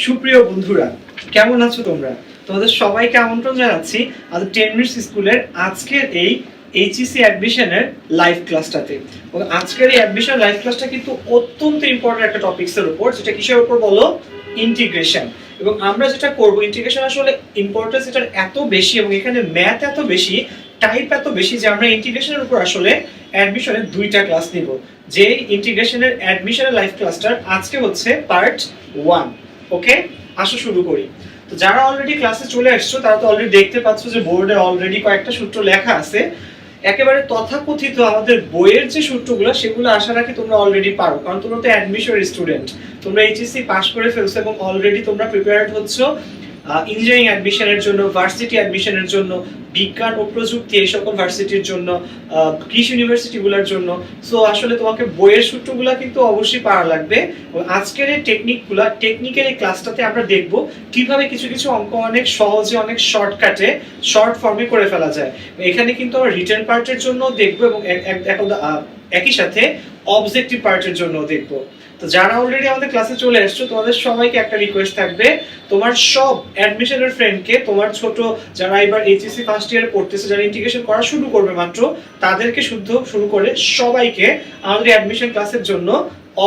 সুপ্রিয় বন্ধুরা, কেমন আছো তোমরা? তোমাদের সবাইকে আমন্ত্রণ জানাচ্ছি আমাদের 10 মিনিটস স্কুলের আজকের এই এইচএসসি অ্যাডমিশনের লাইভ ক্লাসটাতে। এবং আজকের এই অ্যাডমিশন লাইভ ক্লাসটা কিন্তু অত্যন্ত ইম্পর্টেন্ট একটা টপিকসের উপর, যেটা কিসের উপর বলো? ইন্টিগ্রেশন। এবং আমরা যেটা করব, ইন্টিগ্রেশন আসলে ইম্পর্টেন্স এটার এত বেশি এবং এখানে ম্যাথ এত বেশি, টাইপ এত বেশি যে আমরা ইন্টিগ্রেশনের উপর আসলে অ্যাডমিশনের দুইটা ক্লাস নিব। যে ইন্টিগ্রেশনের অ্যাডমিশনের লাইভ ক্লাসটার আজকে হচ্ছে পার্ট 1। ওকে, আসো শুরু করি। তো যারা অলরেডি ক্লাসে চলে আসছো তারা তো অলরেডি দেখতে পাচ্ছ যে বোর্ডে অলরেডি কয়েকটা সূত্র লেখা আছে। একেবারে তথাকথিত আমাদের বইয়ের যে সূত্রগুলো সেগুলো আশা রাখি তোমরা অলরেডি পারো, কারণ তোমরা তো অ্যাডমিশনের স্টুডেন্ট, তোমরা এইচএসসি পাস করে ফেলছো এবং অলরেডি তোমরা প্রিপেয়ার্ড হচ্ছ ইঞ্জিনিয়ারিং অ্যাডমিশনের জন্য, ভার্সিটি অ্যাডমিশনের জন্য, বিজ্ঞান ও প্রযুক্তি এই সকল ভার্সিটির জন্য, কৃষি ইউনিভার্সিটিগুলোর জন্য। সো আসলে তোমাকে বইয়ের সূত্রগুলো কিন্তু অবশ্যই পারা লাগবে। আজকের এই টেকনিক্যাল এই ক্লাসটাতে আমরা দেখব কিভাবে কিছু কিছু অঙ্ক অনেক সহজে, অনেক শর্টকাটে, শর্ট ফর্মে করে ফেলা যায়। এখানে কিন্তু আমরা রিটেন পার্টের জন্য দেখব এবং একই সাথে অবজেক্টিভ পার্টের জন্য দেখব। তো যারা অলরেডি আমাদের ক্লাসে চলে আসছো তোমাদের সবাইকে একটা রিকোয়েস্ট থাকবে, তোমার সব অ্যাডমিশনের ফ্রেন্ডকে, তোমার ছোট যারা এবার এইচএসসি ফার্স্ট ইয়ারে পড়তেছে, যারা ইন্টিগ্রেশন করা শুরু করবে মাত্র, তাদেরকে শুরু করে সবাইকে আমাদের অ্যাডমিশন ক্লাসের জন্য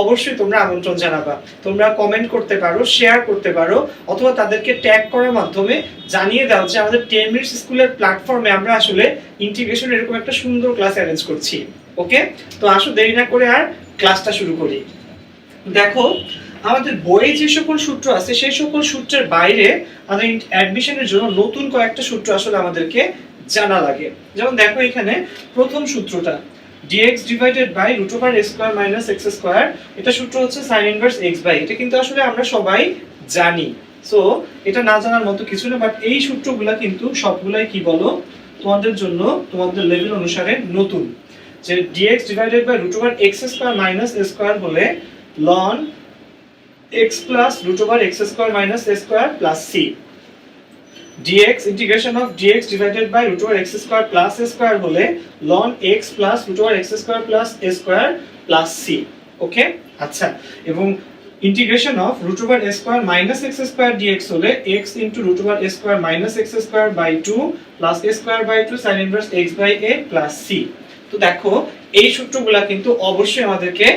অবশ্যই তোমরা আমন্ত্রণ জানাবা। তোমরা কমেন্ট করতে পারো, শেয়ার করতে পারো, অথবা তাদেরকে ট্যাগ করার মাধ্যমে জানিয়ে দাও যে আমাদের 10 মিনিটস স্কুলের প্ল্যাটফর্মে আমরা আসলে ইন্টিগ্রেশন এরকম একটা সুন্দর ক্লাস অ্যারেঞ্জ করছি। ওকে, তো আসো দেরি না করে আর ক্লাসটা শুরু করি। দেখো, আমাদের বইয়ে যে সকল সূত্র আছে সেই সকল সূত্রের বাইরে আমাদের অ্যাডমিশনের জন্য নতুন কয়েকটা সূত্র আসলে আমাদেরকে জানা লাগে। যেমন দেখো এখানে প্রথম সূত্রটা dx divided by √a square minus x square, এটা সূত্র হচ্ছে sin ইনভার্স x বাই। এটা কিন্তু আসলে আমরা সবাই জানি, সো এটা না জানার মতো কিছু না। বাট এই সূত্রগুলা কিন্তু সবগুলাই কি বলো, তোমাদের জন্য, তোমাদের লেভেল অনুসারে নতুন। যে dx divided by √x square minus a square হলে ln x plus √x square minus a square plus c, dx integration of dx divided by √x square plus a square হলে ln x plus √x square plus a square plus c। ওকে, আচ্ছা, এবং integration of √a square minus x square dx হলে x into √a square minus x square by 2 plus a square by 2 sin inverse x by a plus c। তো দেখো এই সূত্রগুলা কিন্তু অবশ্যই আমাদেরকে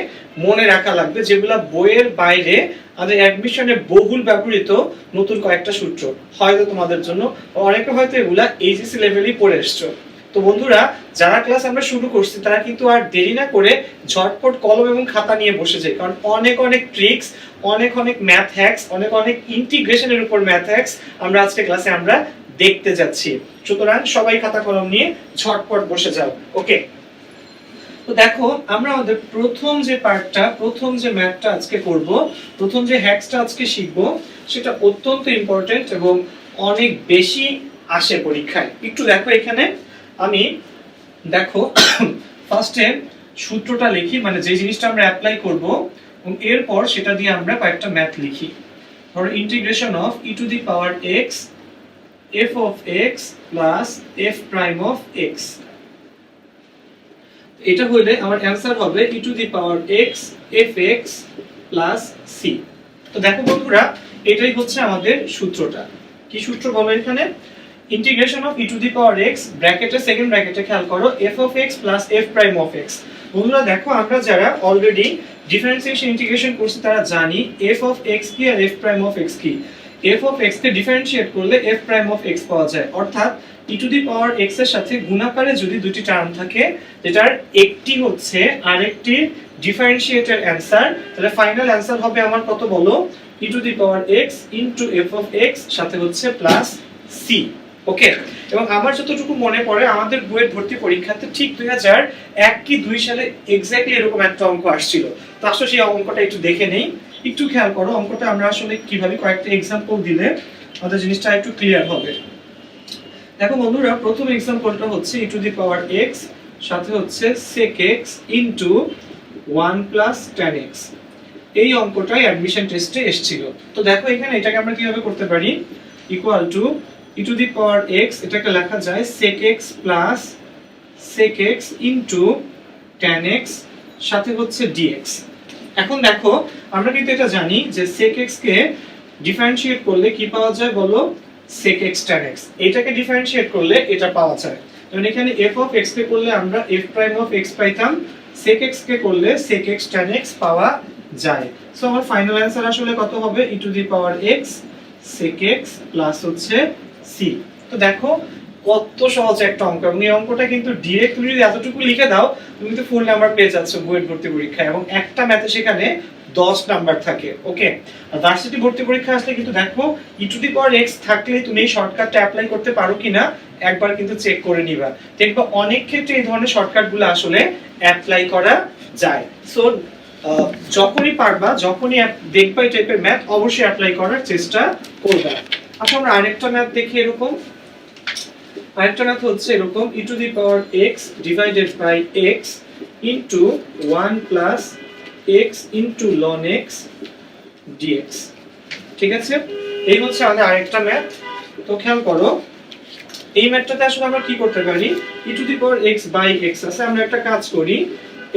মনে রাখা লাগবে, যেগুলা বইয়ের বাইরে আমাদের অ্যাডমিশনে বহুল ব্যবহৃত নতুন কয়েকটা সূত্র, হয়তো তোমাদের জন্য অনেকে হয়তো এগুলা এইচএসসি লেভেলেই পড়ে এসছো। তো বন্ধুরা, যারা ক্লাস আমরা শুরু করছি তারা কিন্তু আর দেরি না করে ঝটপট কলম এবং খাতা নিয়ে বসে যায়, কারণ অনেক অনেক ট্রিক্স, অনেক অনেক ম্যাথ হ্যাক্স, অনেক অনেক ইন্টিগ্রেশনের উপর ম্যাথ হ্যাক্স আমরা আজকে ক্লাসে আমরা দেখতে যাচ্ছি। সুতরাং সবাই খাতা কলম নিয়ে ঝটপট বসে যাও। ওকে, তো দেখো আমরা আমাদের প্রথম যে পার্টটা, প্রথম যে ম্যাথটা আজকে করব, প্রথম যে হ্যাক্সটা আজকে শিখব, সেটা অত্যন্ত ইম্পর্টেন্ট এবং অনেক বেশি আসে পরীক্ষায়। একটু দেখো এখানে আমি, দেখো ফার্স্টে সূত্রটা লিখি, মানে যে জিনিসটা আমরা অ্যাপ্লাই করব, এবং এরপর সেটা দিয়ে আমরা কয়েকটা ম্যাথ লিখি। ধরো integration of e to the power x f of x plus f prime of x, এটা হইলে আমার অ্যানসার হবে e to the power x fx plus c। তো দেখো বন্ধুরা, এটাই হচ্ছে আমাদের সূত্রটা। কি সূত্র বলো এখানে? Integration of e to the power x, ব্র্যাকেটে সেকেন্ড ব্র্যাকেটে খেয়াল করো, f of x plus f prime of x। বন্ধুরা দেখো, আমরা যারা অলরেডি ডিফারেন্সিয়েশন ইন্টিগ্রেশন করছি তারা জানি f of x কি আর f প্রাইম অফ x কি। f of x K differentiate করলে f প্রাইম অফ x পাওয়া যায়, অর্থাৎ e to the power x এর সাথে গুণাকারে যদি দুটি টার্ম থাকে, যেটার একটি হচ্ছে আরেকটি ডিফারেন্সিয়েটের অ্যানসার, তাহলে ফাইনাল অ্যানসার হবে আমার কত বলো? e to the power x into f of x সাথে হচ্ছে প্লাস c। ওকে, এবং আমার যতটুকু মনে পড়ে আমাদের বইয়ের ভর্তি পরীক্ষাতে ঠিক 2001 কি 2 সালে এক্স্যাক্টলি এরকম একটা অঙ্ক আসছিল। তো আসলে সেই অঙ্কটা একটু দেখে নেই, একটু খেয়াল করো অঙ্কটা আমরা আসলে কিভাবে কয়েকটা এক্সাম্পল দিলে আমাদের জিনিসটা একটু ক্লিয়ার হবে। দেখো বন্ধুরা, প্রথম এক্সাম্পলটা হচ্ছে e to the power x সাথে হচ্ছে sec x into 1 plus tan x। এই অঙ্কটাই অ্যাডমিশন টেস্টে এসেছিল। তো দেখো এখানে এটাকে আমরা কিভাবে করতে পারি, equal to e to the power x, এটাকে লেখা যায় sec x plus sec x into tan x সাথে হচ্ছে dx। এখন দেখো আমরা কিন্তু এটা জানি যে sec x কে ডিফারেন্সিয়েট করলে কি পাওয়া যায় বলো, sec x tan x। এটাকে ডিফারেন্সিয়েট করলে এটা পাওয়া যায়। যেমন এখানে f অফ x কে করলে আমরা f প্রাইম অফ x পাইতাম, sec x কে করলে sec x tan x পাওয়া যায়। সো আমার ফাইনাল অ্যানসার আসলে কত হবে, e to the power x sec x plus হচ্ছে c। তো দেখো কত সহজ একটা অঙ্ক, এবং এই অঙ্কটা কিন্তু ডাইরেক্ট তুমি যদি এতটুকু লিখে দাও তুমি কিন্তু ফুল নাম্বার পেয়ে যাচ্ছ বুয়েট ভর্তি পরীক্ষায়, এবং একটা ম্যাথে সেখানে 10 নাম্বার থাকে। ওকে, আর ভার্সিটি ভর্তি পরীক্ষা আসলে কিন্তু দেখো e to the power x থাকলে তুমি এই শর্টকাটটা অ্যাপ্লাই করতে পারো কিনা একবার কিন্তু চেক করে নিবা। দেখবা অনেক ক্ষেত্রে এই ধরনের শর্টকাটগুলো আসলে অ্যাপ্লাই করা যায়। সো যখনই পারবা, যখনই দেখবা এই টাইপের ম্যাথ অবশ্যই অ্যাপ্লাই করার চেষ্টা করবা। আচ্ছা আমরা আরেকটা ম্যাথ দেখি এরকম। আরেকটা ম্যাথ হচ্ছে এরকম, e to the power x divided by x into 1 plus x into ln x dx। ঠিক আছে, এই হচ্ছে আমাদের আরেকটা ম্যাথ। তো খেয়াল করো এই ম্যাথটাতে আসলে আমরা কি করতে পারি, e to the power x by x আছে, আমরা একটা কাজ করি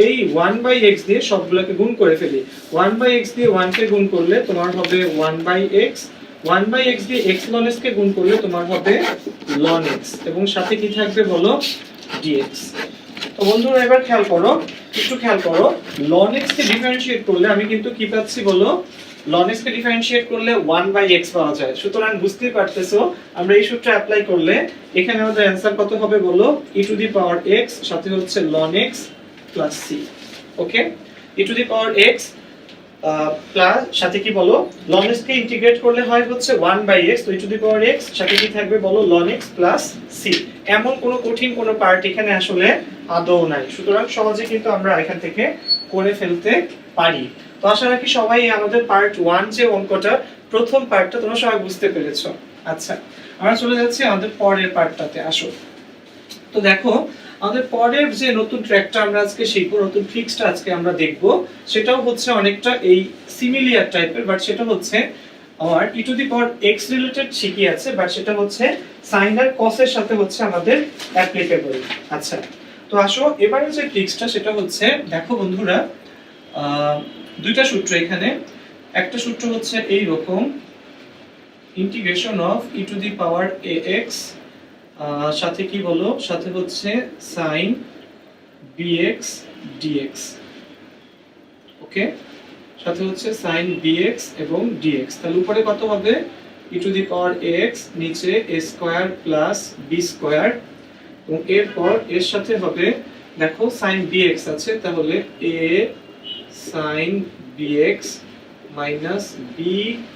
এই 1 বাই x দিয়ে সবগুলোকে গুণ করে ফেলি। 1 বাই x দিয়ে 1 কে গুণ করলে তোমার হবে 1 বাই x, 1 বাই x দিয়ে x ln x কে গুণ করলে তোমার হবে ln x, এবং সাথে কি থাকবে বলো, dx। তো বন্ধুরা এবার খেয়াল করো, একটু খেয়াল করো, ln x কে ডিফারেন্সিয়েট করলে আমি কিন্তু কি পাচ্ছি বলো, ln x কে ডিফারেন্সিয়েট করলে 1 বাই x পাওয়া যায়। সুতরাং বুঝতেই পারতেছো আমরা এই সূত্র অ্যাপ্লাই করলে এখানে আমাদের অ্যানসার কত হবে বলো, e to the power x সাথে হচ্ছে ln x plus c। Okay, e to the power x plus সাথে কি বলো, ln x কে ইন্টিগ্রেট করলে হয় হচ্ছে 1 বাই x, তো e to the power x সাথে কি থাকবে বলো, ln x প্লাস c। এমন কোনো কঠিন কোনো পার্ট এখানে আসলে আদৌ নাই, সুতরাং সহজে কিন্তু আমরা এখান থেকে করে ফেলতে পারি। তো আশা রাখি সবাই আমাদের পার্ট 1 যে অঙ্কটা প্রথম পার্টটা তোমরা সবাই বুঝতে পেরেছো। আচ্ছা আমরা চলে যাচ্ছি আমাদের পরের পার্টটাতে, আসো। তো দেখো আমাদের পরের যে নতুন ট্র্যাকটা আমরা আজকে শিখবো, নতুন ট্রিক্সটা আজকে আমরা দেখব, সেটাও হচ্ছে অনেকটা এই সিমিলিয়ার টাইপের, বাট সেটা হচ্ছে আমার e to the power x related শিখি আছে, বাট সেটা হচ্ছে sin আর cos এর সাথে হচ্ছে আমাদের অ্যাপ্লিকেবল। আচ্ছা তো আসো এবারে যে ট্রিক্সটা সেটা হচ্ছে, দেখো বন্ধুরা দুইটা সূত্র এখানে, একটা সূত্র হচ্ছে এই রকম, integration of e to the power ax সাথে কি বলো, সাথে হচ্ছে sin bx dx। ওকে, সাথে হচ্ছে sin bx এবং dx। তাহলে উপরে কত হবে, e to the power ax, নিচে a square plus b square, এবং এরপর এর সাথে হবে দেখো sin bx আছে, তাহলে a sin bx minus b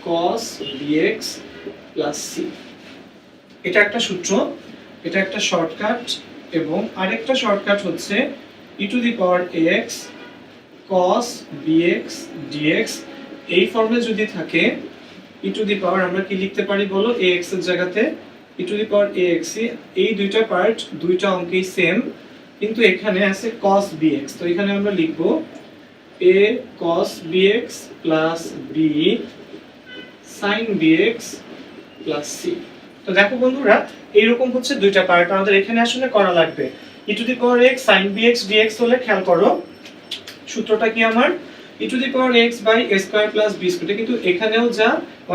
cos bx plus c। এটা একটা সূত্র, এটা একটা শর্টকাট, এবং আরেকটা শর্টকাট হচ্ছে e to the power ax cos bx dx। এই ফর্মে যদি থাকে e টু দি পাওয়ার আমরা কি লিখতে পারি বলো, ax এর জায়গাতে e to the power ax। এই দুইটা পার্ট দুইটা অঙ্কেই সেম, কিন্তু এখানে আছে cos bx, তো এখানে আমরা লিখব a cos bx plus b sin bx plus c। তো দেখো বন্ধুরা এইরকম হচ্ছে দুইটা পার্ট আমাদের এখানে আসলে করা লাগবে। e to the power x sin bx dx হলে খেয়াল করো সূত্রটা কি আমার, e to the power x by a square plus b square, কিন্তু এখানেও যা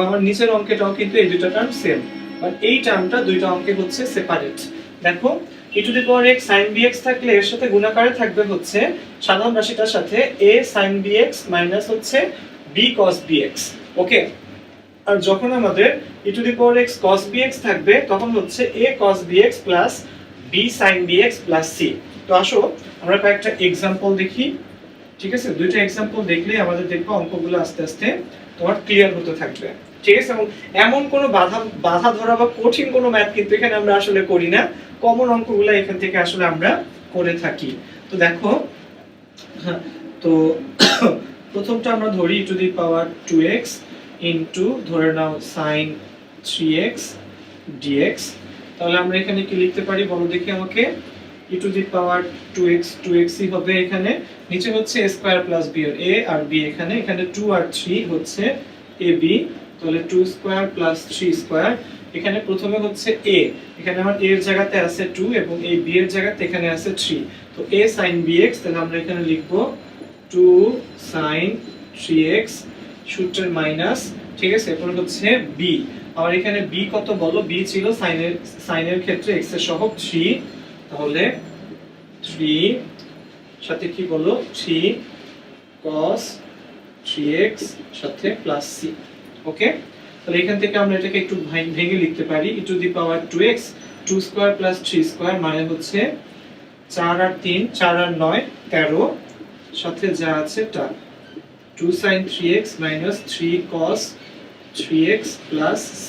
আমার নিচের অঙ্কেটাও কিন্তু এই দুইটা টার্ম সেম, বাট এই টার্মটা দুইটা অঙ্কে হচ্ছে সেপারেট। দেখো e to the power x sin bx থাকলে এর সাথে গুণাকারে থাকবে হচ্ছে সাধারণ রাশিটার সাথে a sin bx মাইনাস হচ্ছে b cos bx। ওকে, আর যখন আমাদের e to the power x cos bx থাকবে তখন হচ্ছে a cos bx plus b sin bx plus c। তো আসো আমরা কয়েকটা एग्जांपल দেখি। ঠিক আছে, দুইটা एग्जांपल দেখলেই আমাদের দেখবো অঙ্কগুলো আস্তে আস্তে তোমার ক্লিয়ার হতে থাকবে। ঠিক আছে, এবং এমন কোনো বাধা ধরা বা কঠিন কোনো ম্যাথ কিন্তু এখানে আমরা আসলে করি না, কমন অঙ্কগুলো এখান থেকে আসলে আমরা করে থাকি। তো দেখো তো প্রথমটা আমরা ধরি e to the power 2x into ধরে নাও sin 3x dx। তাহলে আমরা এখানে কি লিখতে পারি বলো দেখি আমাকে, e to the power 2x 2x ই হবে, এখানে নিচে হচ্ছে a স্কয়ার প্লাস b, এর a আর b এখানে 2 আর 3 হচ্ছে ab, তাহলে 2 স্কয়ার প্লাস 3 স্কয়ার। এখানে প্রথমে হচ্ছে a, এখানে আমার a এর জায়গাতে আছে 2 এবং এই b এর জায়গাতে এখানে আছে 3, তো a sin bx, তাহলে আমরা এখানে লিখব 2 sin 3x সূত্রের মাইনাস ঠিক আছে, এরপর হচ্ছে বি। আর এখানে বি কত বলো? বি ছিল সাইনের ক্ষেত্রে x এর সহগ 3, তাহলে 3 সাথে কি বলো 3 cos 3x সাথে প্লাস c। ওকে, তাহলে এখান থেকে আমরা এটাকে একটু ভেঙে লিখতে পারি e to the power 2x 2 square plus 3 square মানে হচ্ছে 4 আর 3 4 আর 9 13 সাথে যা আছে তা 2 sin 3x minus 3 cos 3x plus c।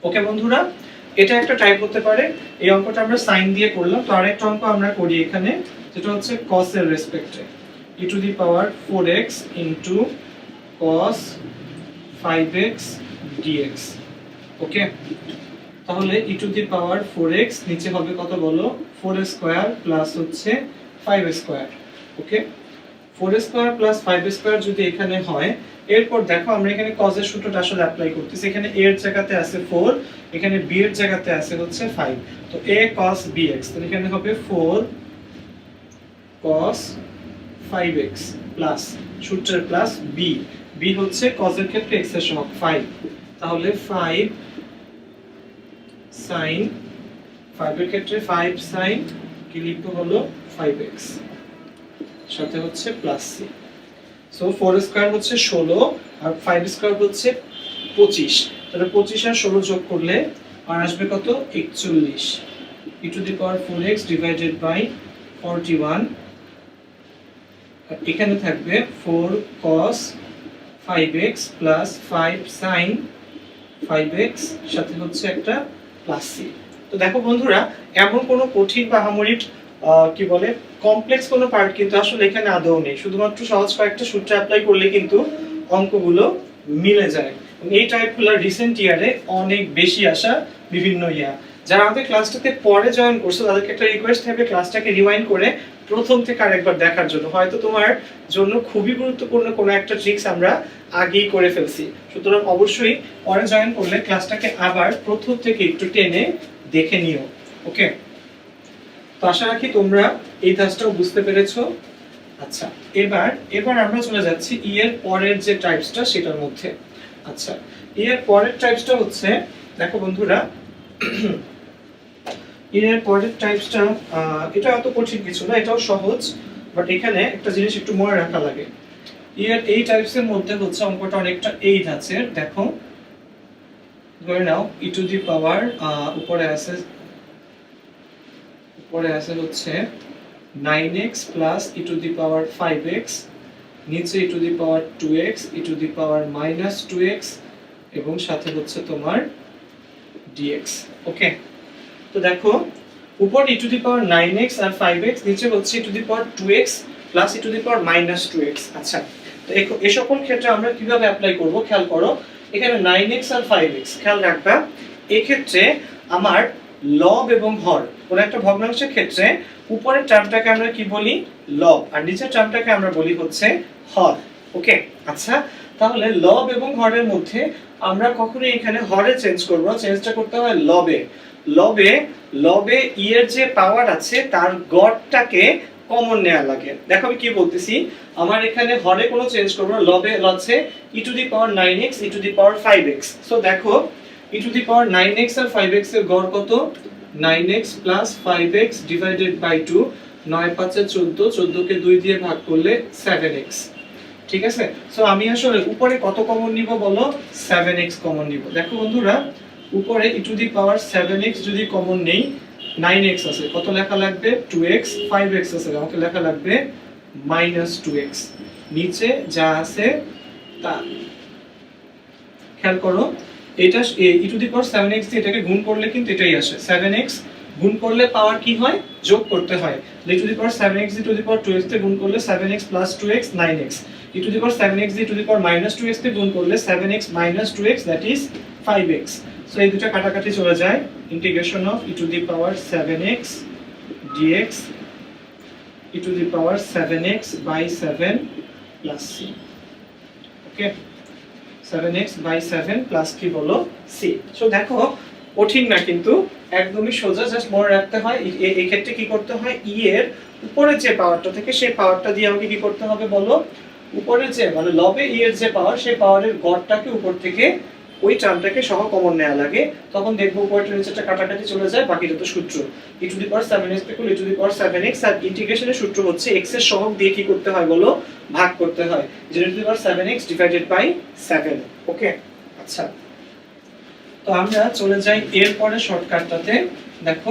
ওকে বন্ধুরা, এটা একটা টাইপ হতে পারে। এই অঙ্কটা আমরা সাইন দিয়ে করলাম, তো আরেকটা অঙ্ক আমরা করি এখানে, যেটা হচ্ছে cos এর রেসপেক্টে e to the power 4x into cos 5x dx। ওকে, তাহলে e to the power 4x নিচে হবে কত বলো? 4 স্কয়ার প্লাস হচ্ছে 5 স্কয়ার। ওকে, 4 স্কয়ার প্লাস 5 স্কয়ার যদি এখানে হয়, এরপর দেখো আমরা এখানে cos এর সূত্রটা আসলে অ্যাপ্লাই করতেছি। এখানে a এর জায়গাতে আছে 4, এখানে b এর জায়গাতে আছে হচ্ছে 5, তো a cos bx, তো এখানে হবে 4 cos 5x প্লাস সূত্রের প্লাস b, b হচ্ছে cos এর ক্ষেত্রে x এর সহগ 5, তাহলে 5 sin 5 এর ক্ষেত্রে 5 sin কি লিখবো হলো 5x সাথে হচ্ছে প্লাস c। সো 4 স্কয়ার হচ্ছে 16 আর 5 স্কয়ার হচ্ছে 25, তাহলে 25 আর 16 যোগ করলে আর আসবে কত? 41 e to the power 4x divided by 41, আর এখানে থাকবে 4 cos 5x plus 5 sin 5x সাথে হচ্ছে একটা প্লাস c। তো দেখো বন্ধুরা, এমন কোনো কঠিন বা আহামরি কি বলে কমপ্লেক্স কোনো পার্ট কিন্তু আসলে এখানে আদৌ নেই, শুধুমাত্র সহজ কয়েকটা সূত্র অ্যাপ্লাই করলে কিন্তু অঙ্কগুলো মিলে যায়। এই টাইপগুলো রিসেন্ট ইয়ারে অনেক বেশি আসা বিভিন্ন যারা আমাদের ক্লাসটাতে পরে জয়েন করছো তাদেরকে একটা রিকোয়েস্ট থাকবে ক্লাসটাকে রিওয়াইন্ড করে প্রথম থেকে আরেকবার দেখার জন্য। হয়তো তোমার জন্য খুবই গুরুত্বপূর্ণ কোনো একটা ট্রিক্স আমরা আগেই করে ফেলছি, সুতরাং অবশ্যই পরে জয়েন করলে ক্লাসটাকে আবার প্রথম থেকে একটু টেনে দেখে নিও। ওকে, তো আশা রাখি তোমরা এই ধাপটাও বুঝতে পেরেছো। আচ্ছা, এবার আমরা চলে যাচ্ছি ই এর পরের যে টাইপসটা সেটার মধ্যে। আচ্ছা, ই এর পরের টাইপসটা হচ্ছে, দেখো বন্ধুরা, ই এর পরের টাইপসটা এটা এত কঠিন কিছু না, এটাও সহজ, বাট এখানে একটা জিনিস একটু মনে রাখা লাগে। ই এর এই টাইপসের মধ্যে হচ্ছে অঙ্কটা অনেকটা এই ধাঁচের। দেখো, ধরে নাও ই টু দি পাওয়ার উপরে হচ্ছে 9x plus e to the power 5x, নিচে e to the power 2x, e to the power minus 2x এবং সাথে হচ্ছে তোমার dx। ওকে, তো দেখো উপর e to the power 9x আর 5x, নিচে হচ্ছে e to the power 2x plus e to the power minus 2x। আচ্ছা, তো এই সকল ক্ষেত্রে আমরা কিভাবে অ্যাপ্লাই করব খেয়াল করো। এখানে 9x আর 5x খেয়াল রাখবা, এই ক্ষেত্রে আমার লব এবং হর কোন একটা ভগ্নাংশের ক্ষেত্রে উপরের টার্মটাকে আমরা কি বলি? লব, আর নিচের টার্মটাকে আমরা বলি হচ্ছে হর। ওকে, আচ্ছা, তাহলে লব এবং হরের মধ্যে আমরা কখনোই এখানে হরে চেঞ্জ করব না, চেঞ্জটা করতে হয় লবে। লবে ই এর যে পাওয়ার আছে তার গড়টাকে কমন নেওয়া লাগে। দেখো আমি কি বলতেছি, আমার এখানে হরে কোনো চেঞ্জ করব না, লবে আছে e to the power 9x e to the power 5x। So দেখো e to the power 9x আর 5x এর গড় কত? 9x plus 5x divided by 2, 9 5 14, 14 কে 2 দিয়ে ভাগ করলে 7x। ঠিক আছে, সো আমি আসলে উপরে কত কমন নিব বলো? 7x কমন নিব। দেখো বন্ধুরা, উপরে e to the power 7x যদি কমন নেই, 9x আছে, কত লেখা লাগবে? 2x, 5x আছে, আমাকে লেখা লাগবে মাইনাস 2x। নিচে যা আছে তা খেয়াল করো, এটা e to the power 7x দিয়ে এটাকে গুণ করলে কিন্তু এটাই আসে। 7x গুণ করলে পাওয়ার কি হয়? যোগ করতে হয়। e to the power 7x e to the power 2x তে গুণ করলে 7x plus 2x 9x, e to the power 7x e to the power minus 2x তে গুণ করলে 7x minus 2x that is 5x। So এই দুটো কাটাকাটি চলে যায়, integration of e to the power 7x dx e to the power 7x by 7 plus c। Okay, 7x by 7 plus কি বলো? c। সো দেখো কঠিন না কিন্তু একদমই সোজা, জাস্ট মনে রাখতে হয় এই ক্ষেত্রে কি করতে হয়, ই এর উপরে যে পাওয়ারটা থাকে সেই পাওয়ারটা দিয়ে আমাকে কি করতে হবে বলো? উপরে যে মানে লবে ই এর যে পাওয়ার, সেই পাওয়ারের গড়টাকে উপর থেকে ওই টার্মটাকে সহ কমন নেওয়া লাগে, তখন দেখবো উপরটা নিচেটা কাটাকাটি চলে যায়, বাকিটা তো সূত্র e to the power 7x equal e to the power 7x। আর ইন্টিগ্রেশনের সূত্র হচ্ছে x এর সহগ দিয়ে কি করতে হয় বলো, ভাগ করতে হয়, যে e to the power 7x divided by 7। Okay, আচ্ছা তো আমরা চলে যাই এর পরে শর্টকাটটাতে। দেখো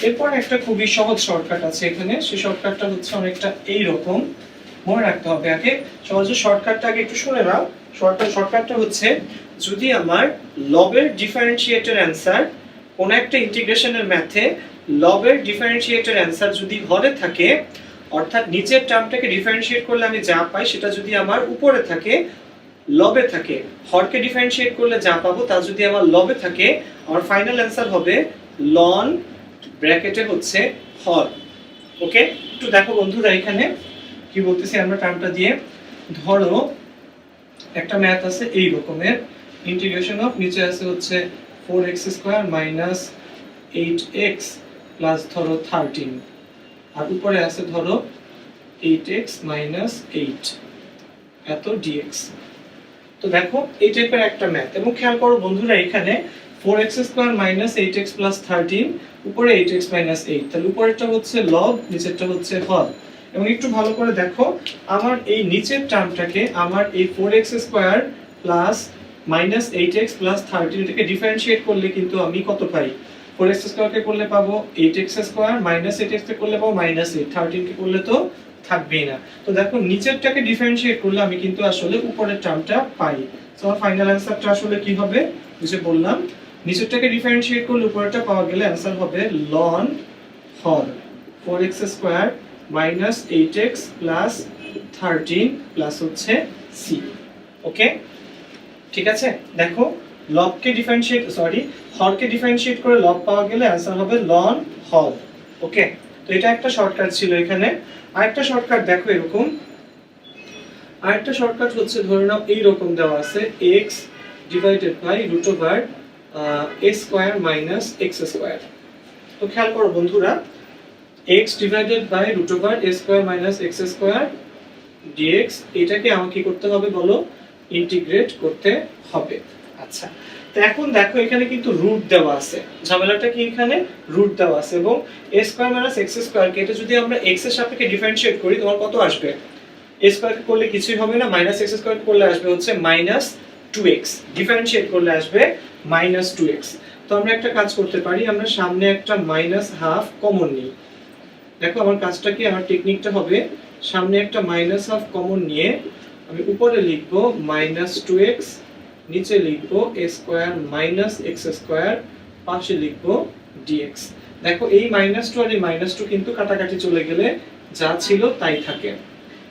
এরপর একটা খুবই সহজ শর্টকাট আছে এখানে, সেই শর্টকাটটা হচ্ছে অনেকটা এই রকম, মনে রাখতে হবে আগে সহজে শর্টকাটটা আগে একটু শুনে নাও। শর্টকাটটা হচ্ছে, যদি আমার লবের ডিফারেন্সিয়েটের অ্যান্সার কোন একটা ইন্টিগ্রেশনের ম্যাথে লবের ডিফারেন্সিয়েটের অ্যান্সার যদি হরে থাকে, অর্থাৎ নিচের টার্মটাকে ডিফারেন্সিয়েট করলে আমি যা পাই সেটা যদি আমার উপরে থাকে লবে থাকে, হরকে ডিফারেন্সিয়েট করলে যা পাবো তা যদি আমার লবে থাকে, আমার ফাইনাল অ্যান্সার হবে লন ব্র্যাকেটে হচ্ছে হর। ওকে, একটু দেখো বন্ধুরা এখানে কি বলতেছি আমরা টার্মটা দিয়ে। ধরো একটা ম্যাথ আছে এই রকমের, ইন্টিগ্রেশন অফ নিচে আছে হচ্ছে 4x square minus 8x plus ধরো 13, আর উপরে আছে ধরো 8x মাইনাস 8 এত dx। তো দেখো এই টাইপের একটা ম্যাথ, এবং খেয়াল করো বন্ধুরা এখানে 4x square minus 8x plus 13, উপরে 8x মাইনাস 8, তাহলে উপরেরটা হচ্ছে লব, নিচেরটা হচ্ছে হর। এবং একটু ভালো করে দেখো, আমার এই নিচের টার্মটাকে আমার এই 4x square plus minus 8x plus 13 এটাকে ডিফারেন্সিয়েট করলে কিন্তু আমি কত পাই, 4x স্কয়ার কে করলে পাবো 8x স্কয়ার, মাইনাস 8x কে করলে পাবো মাইনাস 8, 13 কে করলে তো থাকবেই না। তো দেখো নিচেরটাকে ডিফারেন্সিয়েট করলে আমি কিন্তু আসলে উপরের টার্মটা পাই। সো আমার ফাইনাল অ্যানসারটা আসলে কি হবে, বুঝে বললাম নিচেরটাকে ডিফারেন্সিয়েট করলে উপরেরটা পাওয়া গেলে অ্যানসার হবে লন হর 4x square minus 8x plus 13 plus হচ্ছে c। ওকে, ঠিক আছে। দেখো লবকে ডিফারেন্সিয়েট হরকে ডিফারেন্সিয়েট করে লব পাওয়া গেলে অ্যানসার হবে লন হর। ওকে, তো এটা একটা শর্টকাট ছিল এখানে। আরেকটা শর্টকাট দেখো এরকম, আরেকটা শর্টকাট হচ্ছে ধরে নাও এই রকম দেওয়া আছে x divided by root over a square minus x square. তো খেয়াল করো বন্ধুরা, x divided by root over a square minus x square dx, এটাকে আমাকে কি করতে হবে বলো, ইন্টিগ্রেট করতে হবে। আচ্ছা, তো এখন দেখো এখানে কিন্তু রুট দেওয়া আছে, ঝামেলাটা কি এখানে রুট দেওয়া আছে, এবং a square minus x square কে এটা যদি আমরা x এর সাপেক্ষে ডিফারেন্সিয়েট করি তোমার কত আসবে, a স্কয়ার করলে কিছুই হবে না, মাইনাস x স্কয়ার করলে আসবে হচ্ছে মাইনাস 2x, ডিফারেন্সিয়েট করলে আসবে মাইনাস 2x। তো আমরা একটা কাজ করতে পারি, আমরা সামনে একটা মাইনাস হাফ কমন নিই। দেখো আমার কাজটা কি, আমার টেকনিকটা হবে সামনে একটা মাইনাস হাফ কমন নিয়ে আমি উপরে লিখব মাইনাস 2x, নিচে লিখব a square minus x square, পাশে লিখব dx। দেখো এই মাইনাস 2 আর এই মাইনাস 2 কিন্তু কাটাকাটি চলে গেলে যা ছিল তাই থাকে,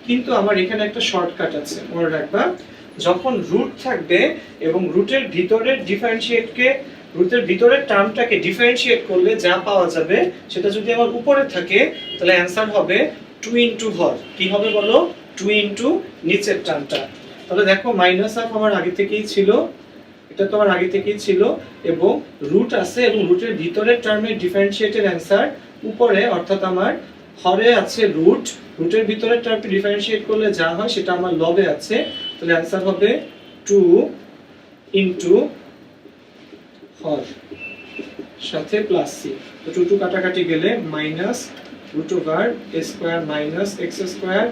কিন্তু আমার এখানে একটা শর্টকাট আছে, মনে রাখবা যখন রুট থাকবে এবং রুটের ভিতরের ডিফারেন্সিয়েটকে, রুটের ভিতরের টার্মটাকে ডিফারেন্সিয়েট করলে যা পাওয়া যাবে সেটা যদি আমার উপরে থাকে তাহলে অ্যানসার হবে 2 ইনটু হর। কি হবে বলো, 2 ইনটু নিচের টার্মটা। তাহলে দেখো মাইনাস হাফ আমার আগে থেকেই ছিল, এটা তো আমার আগে থেকেই ছিল, এবং রুট আছে এবং রুটের ভিতরের টার্মের ডিফারেন্সিয়েটের অ্যানসার উপরে, অর্থাৎ আমার হরে আছে রুট, রুটের ভিতরের টার্মকে ডিফারেন্সিয়েট করলে যা হয় সেটা আমার লবে আছে, তাহলে অ্যানসার হবে 2 ইনটু হর সাথে প্লাস সি। তো 2 2 কাটাকাটি গেলে minus root over a square minus x square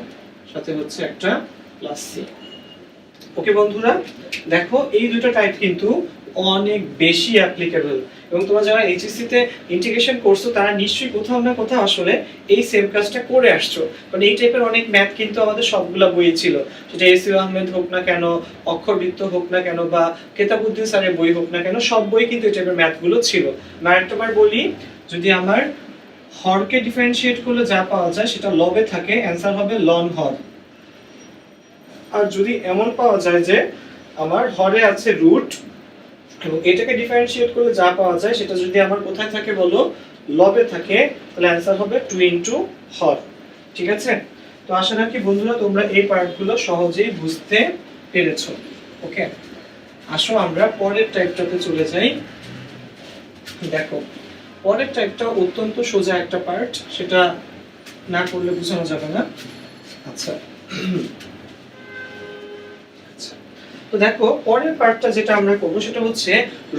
সাথে হচ্ছে একটা প্লাস সি। ওকে বন্ধুরা, দেখো এই দুটো টাইপ কিন্তু অনেক বেশি অ্যাপ্লিকেবল, এবং তোমরা যারা এইচএসসি তে ইন্টিগ্রেশন করছো তারা নিশ্চয়ই কোথাও না কোথাও আসলে এই সেম কাজটা করে আসছো, কারণ এই টাইপের অনেক ম্যাথ কিন্তু আমাদের সবগুলা বইয়ে ছিল, সেটা এসইউ আহমেদ হোক না কেন, অক্ষরবৃত্ত হোক না কেন, বা কেতাবউদ্দিন স্যারের বই হোক না কেন, সব বই কিন্তু এই টাইপের ম্যাথগুলো ছিল। আমি আরেকটাবার বলি, যদি আমার হরকে ডিফারেন্সিয়েট করলে যা পাওয়া যায় সেটা লবে থাকে, অ্যানসার হবে লন হর। আর যদি এমন পাওয়া যায় যে আমার হরে আছে রুট এবং এটাকে ডিফারেন্সিয়েট করলে যা পাওয়া যায় সেটা যদি আমার কোথায় থাকে বলো, লবে থাকে, তাহলে অ্যানসার হবে 2 ইনটু হর। ঠিক আছে, তো আশা রাখি বন্ধুরা তোমরা এই পার্টগুলো সহজেই বুঝতে পেরেছো। ওকে, আসো আমরা পরের টাইপটাতে চলে যাই। দেখো পরের টাইপটা অত্যন্ত সোজা একটা পার্ট, সেটা না করলে বোঝানো যাবে না। আচ্ছা তো দেখো পরের পার্টটা যেটা আমরা করবো সেটা হচ্ছে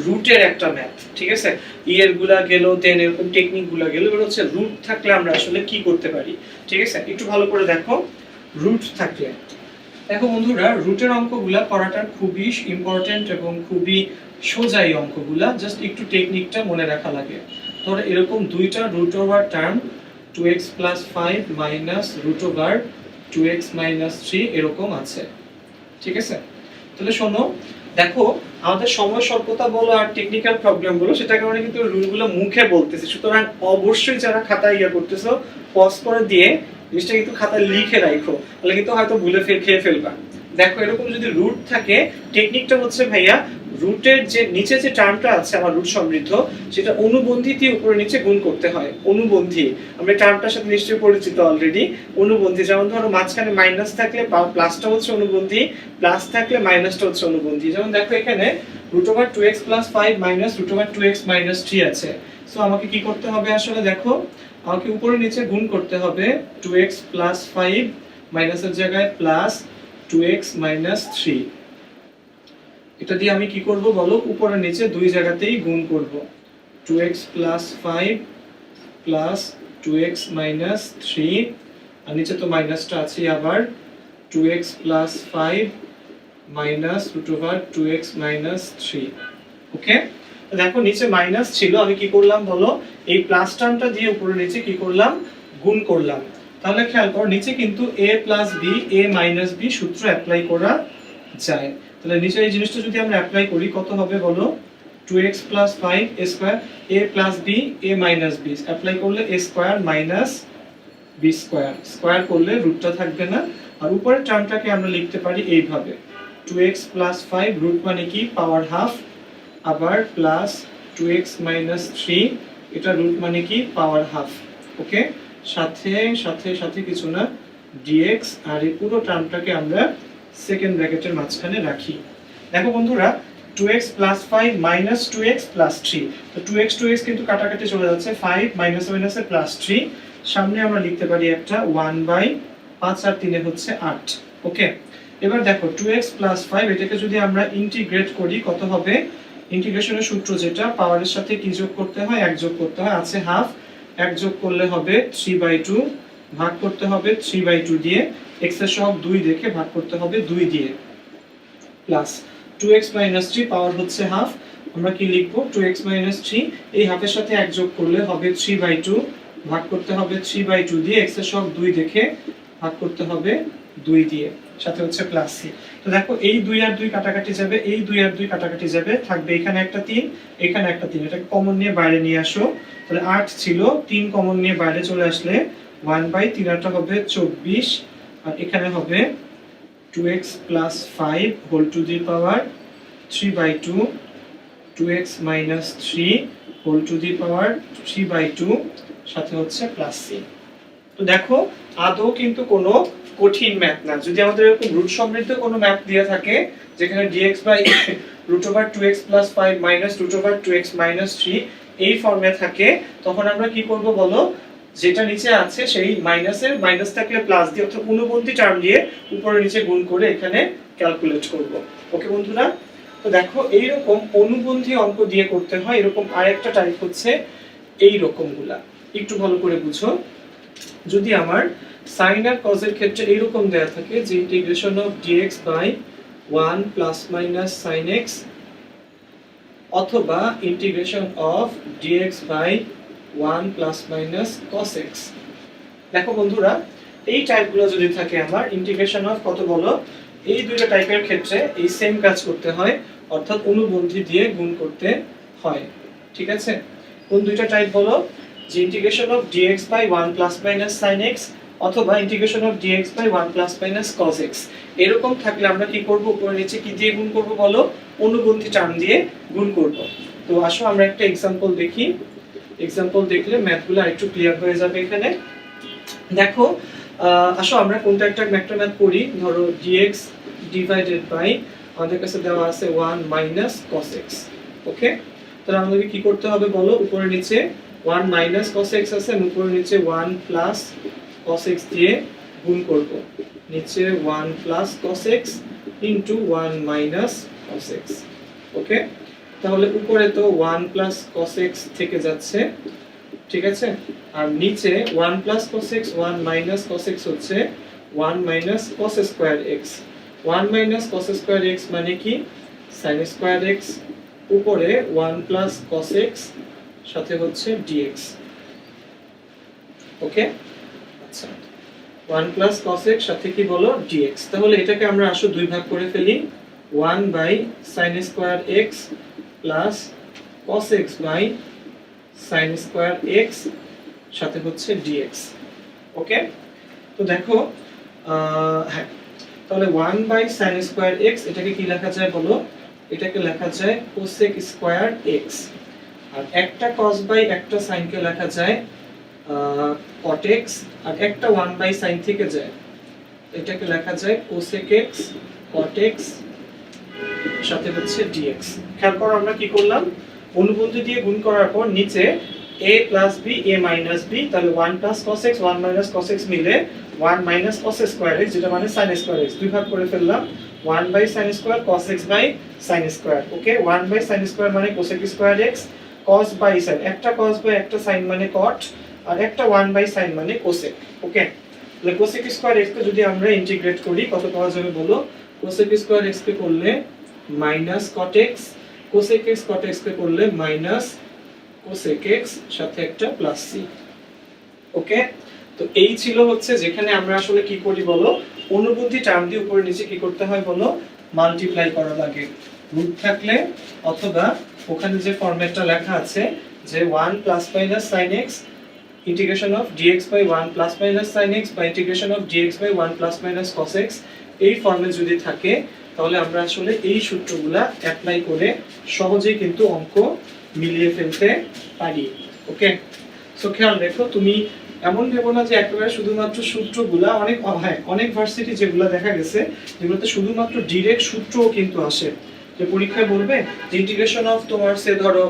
রুটের একটা ম্যাথ, ঠিক আছে? ইয়ের গুলা গেল, দেন এরকম টেকনিক গুলা গেল, এবার হচ্ছে রুট থাকলে আমরা আসলে কি করতে পারি, ঠিক আছে? একটু ভালো করে দেখো। রুট থাকলে দেখো বন্ধুরা, রুটের অঙ্কগুলা করাটা খুবই ইম্পর্টেন্ট এবং খুবই সোজা। এই অঙ্কগুলা জাস্ট একটু টেকনিকটা মনে রাখা লাগে। ধরো এরকম দুইটা root over term 2x + 5 - root over 2x - 3 এরকম আছে, ঠিক আছে? তাহলে শোনো, দেখো আমাদের সময় স্বল্পতা বলো আর টেকনিক্যাল প্রবলেম বলো, সেটা কারণে কিন্তু রুলগুলো মুখে বলতেছি, সুতরাং অবশ্যই যারা খাতায় করতেছো পজ করে দিয়ে জিনিসটা কিন্তু খাতায় লিখে রাখো, তাহলে কিন্তু হয়তো ভুলে খেয়ে ফেলবা। দেখো এরকম যদি রুট থাকে, টেকনিকটা হচ্ছে ভাইয়া, রুটের যে নিচে যে টার্মটা আছে আমার রুট সমৃদ্ধ, সেটা অনুবন্ধী দিয়ে উপরে নিচে গুণ করতে হয়। অনুবন্ধী, আমরা টার্মটার সাথে নিশ্চয়ই পরিচিত অলরেডি। অনুবন্ধী, যেমন ধরো মাঝখানে মাইনাস থাকলে প্লাসটা হচ্ছে অনুবন্ধী, প্লাস থাকলে মাইনাসটা হচ্ছে অনুবন্ধী। যেমন দেখো এখানে √2x + 5 - √2x - 3 আছে। সো আমাকে কি করতে হবে আসলে, দেখো আমাকে উপরে নিচে গুণ করতে হবে। 2x + 5 মাইনাসের জায়গায় প্লাস 2x - 3, এটা দিয়ে আমি কি করব বলো, উপরে নিচে দুই জায়গাতেই গুণ করব। 2x + 5 + 2x - 3, আর নিচে তো মাইনাসটা আছে, আবার 2x + 5 - √2x - 3। ওকে, দেখো নিচে মাইনাস ছিল, আমি কি করলাম বলো, এই প্লাস টার্মটা দিয়ে উপরে নিচে কি করলাম, গুণ করলাম। তাহলে খেয়াল করো নিচে কিন্তু a + b a - b সূত্র অ্যাপ্লাই করা যায়। তাহলে নিচে এই জিনিসটা যদি আমরা অ্যাপ্লাই করি কত হবে বলো, 2x + 5 a square a + b a - b apply করলে a square - b square, square করলে রুটটা থাকবে না। আর উপরের টার্মটাকে আমরা লিখতে পারি এইভাবে, 2x + 5 রুট মানে কি পাওয়ার হাফ, আবার প্লাস 2x - 3, এটা রুট মানে কি পাওয়ার হাফ। ওকে, সাথে সাথে সাথে কিছু না dx, আর এই পুরো টার্মটাকে আমরা সেকেন্ড ব্র্যাকেটের মাঝখানে রাখি। দেখো বন্ধুরা, 2x + 5 - 2x + 3, তো 2x কিন্তু কাটাকাটি চলে যাচ্ছে, 5 মাইনাসে মাইনাসে +3, সামনে আমরা লিখতে পারি একটা 1/5 আর 3 হচ্ছে 8। ওকে, এবার দেখো 2x + 5 এটাকে যদি আমরা ইন্টিগ্রেট করি কত হবে, ইন্টিগ্রেশনের সূত্র যেটা, পাওয়ারের সাথে কি যোগ করতে হয়, 1 যোগ করতে হয়, আছে হাফ, 1 যোগ করলে হবে 3/2, ভাগ করতে হবে 3/2 দিয়ে, x এর সহগ 2 দেখে ভাগ করতে হবে 2 দিয়ে, প্লাস 2x - 3 পাওয়ার হচ্ছে হাফ, আমরা কি লিখব 2x - 3, এই হাফের সাথে 1 যোগ করলে হবে 3/2, ভাগ করতে হবে 3/2 দিয়ে, x এর সহগ 2 দেখে ভাগ করতে হবে 2 দিয়ে, সাথে হচ্ছে প্লাস c। তো দেখো এই 2 আর 2 কাটাকাটি যাবে, এই 2 আর 2 কাটাকাটি যাবে, থাকবে এখানে একটা 3 এখানে একটা 3, এটাকে কমন নিয়ে বাইরে নিয়ে আসো। তাহলে 8 ছিল, 3 কমন নিয়ে বাইরে চলে আসলে 1/3 হবে 24, আর এখানে হবে 2x + 5 whole to the power 3/2, 2x - 3 whole to the power 3/2, সাথে হচ্ছে প্লাস c। তো দেখো আদৌ কিন্তু কোনো কঠিন ম্যাথ না। যদি আমাদের এরকম রুট সমৃদ্ধ কোনো ম্যাথ দেয়া থাকে যেখানে dx/√2x + 5 - √2x - 3 এই ফর্মে থাকে, তখন আমরা কি করব বলো, যেটা নিচে আছে সেই মাইনাসের মাইনাস থাকলে প্লাস দিয়ে, অর্থাৎ অনুবন্ধী টার্ম দিয়ে উপরে নিচে গুণ করে এখানে ক্যালকুলেট করব। ওকে বন্ধুরা, তো দেখো এইরকম অনুবন্ধী অঙ্ক দিয়ে করতে হয়। এরকম আরেকটা টাইপ হচ্ছে এই রকমগুলা, একটু ভালো করে বুঝো। যদি আমার sin আর cos এর ক্ষেত্রে এইরকম দেয়া থাকে যে integration of dx/1 ± sin x, অথবা integration of dx/1 ± cos x। দেখো বন্ধুরা, এই টাইপগুলো যদি থাকে আমার ইন্টিগ্রেশন অফ কত বলো, এই দুইটা টাইপের ক্ষেত্রে এই সেম কাজ করতে হয়, অর্থাৎ অনুবন্ধী দিয়ে গুণ করতে হয়। ঠিক আছে, কোন দুইটা টাইপ বলো, যে integration of dx/1 ± sin x অথবা integration of dx/1 ± cos x। এরকম থাকলে আমরা কি করব, উপরে নিচে কি দিয়ে গুণ করব বলো, অনুবন্ধী টার্ম দিয়ে গুণ করব। তো আসো আমরা একটা एग्जांपल দেখি, एग्जांपल দেখলে ম্যাথগুলো আরেকটু ক্লিয়ার হয়ে যাবে। এখানে দেখো আসো আমরা কোনটা একটা ম্যাথ করি। ধরো dx ডিভাইডেড বাই, আমাদের কাছে দেওয়া আছে 1 - cos x। ওকে, তাহলে আমাদেরকে কি করতে হবে বলো, উপরে নিচে 1 - cos x আছে, উপরে নিচে 1 + cos x দিয়ে গুণ করব। নিচে 1 + cos x into 1 minus cos x। ওকে, তাহলে উপরে তো 1 প্লাস cos x থেকে যাচ্ছে, ঠিক আছে, আর নিচে 1 plus cos x 1 minus cos x হচ্ছে 1 minus cos square x। 1 minus cos square x মানে কি sin স্কয়ার x, উপরে 1 প্লাস cos x সাথে হচ্ছে dx। ওকে, আচ্ছা 1 প্লাস cos x সাথে কি বলো dx। তাহলে এটাকে আমরা আসো দুই ভাগ করে ফেলি, 1 by sin square x plus cos x by sin square x সাথে হচ্ছে dx। ওকে, তো দেখো হ্যাঁ, তাহলে 1 বাই sin স্কয়ার x এটাকে কি লেখা যায় বলো, এটাকে লেখা যায় cosec স্কয়ার x। আর একটা cos বাই একটা sin কে লেখা যায় cot x, আর একটা 1 বাই sin থেকে যায়, এটাকে লেখা যায় cosec x cot x সাথে হচ্ছে dx। খেয়াল করো আমরা কি করলাম, অনুবন্ধী দিয়ে গুণ করার পর নিচে a plus b a minus b, তাহলে 1 plus cos x 1 minus cos x মিলে 1 মাইনাস cos স্কয়ার x, যেটা মানে sin স্কয়ার x, দুই ভাগ করে ফেললাম 1 by sin square cos x by sin square. Okay, 1 by sin square মানে cosec square x, cos by sin, একটা cos by একটা sin মানে cot, আর একটা 1 বাই sin মানে cosec। ওকে, তাহলে cosec স্কয়ার x কে যদি আমরা ইন্টিগ্রেট করি কত পাওয়া যাবে বলো, cosec স্কয়ার x কে করলে minus cot x, cosec x cot x কে করলে মাইনাস cosec x সাথে একটা প্লাস c। ওকে, তো এই ছিল হচ্ছে যেখানে আমরা আসলে কি করি বলো, অনুবন্ধী টার্ম দিয়ে উপরে নিচে কি করতে হয় বলো, মাল্টিপ্লাই করা লাগে রুট থাকলে, অথবা ওখানে যে ফরম্যাটটা লেখা আছে যে 1 plus minus sin x integration of dx by 1 plus minus sin x বা integration of dx by 1 plus minus cos x, এই ফরম্যাট যদি থাকে তাহলে আমরা আসলে এই সূত্রগুলা অ্যাপ্লাই করে সহজেই কিন্তু অঙ্ক মিলিয়ে ফেলতে পারি। ওকে, সো খেয়াল রেখো, তুমি এমন ভেবো না যে একেবারে শুধুমাত্র সূত্রগুলা, অনেক হ্যাঁ অনেক ভার্সিটি যেগুলো দেখা গেছে যেগুলোতে শুধুমাত্র ডিরেক্ট সূত্রও কিন্তু আসে, যে পরীক্ষায় বলবে যে ইন্টিগ্রেশন অফ তোমার সে ধরো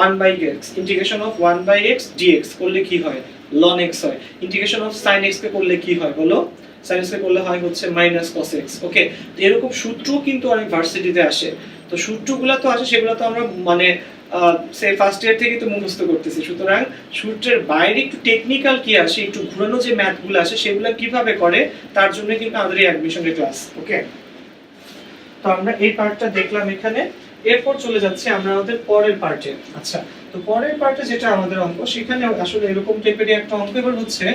1 by x, integration of 1 by x dx করলে কি হয় ln x হয়, ইন্টিগ্রেশন অফ sin x কে করলে কি হয় বলো, sin x কে করলে হয় হচ্ছে মাইনাস cos x। ওকে, তো এরকম সূত্র কিন্তু অনেক ভার্সিটিতে আসে, তো সূত্রগুলা তো আসে সেগুলো তো আমরা মানে সে ফার্স্ট ইয়ার থেকে তো মুখস্থ করতেছি, সুতরাং সূত্রের বাইরে একটু টেকনিক্যাল কি আসে, একটু ঘুরানো যে ম্যাথগুলো আসে সেগুলো কিভাবে করে তার জন্য কিন্তু আমাদের এই অ্যাডমিশনের ক্লাস। ওকে, তো আমরা এই পার্টটা দেখলাম এখানে, এরপর চলে যাচ্ছে আমরা আমাদের পরের পার্টে। আচ্ছা, তো পরের পার্টে যেটা আমাদের অঙ্ক, সেখানে আসলে এরকম টাইপের একটা অঙ্ক এবার হচ্ছে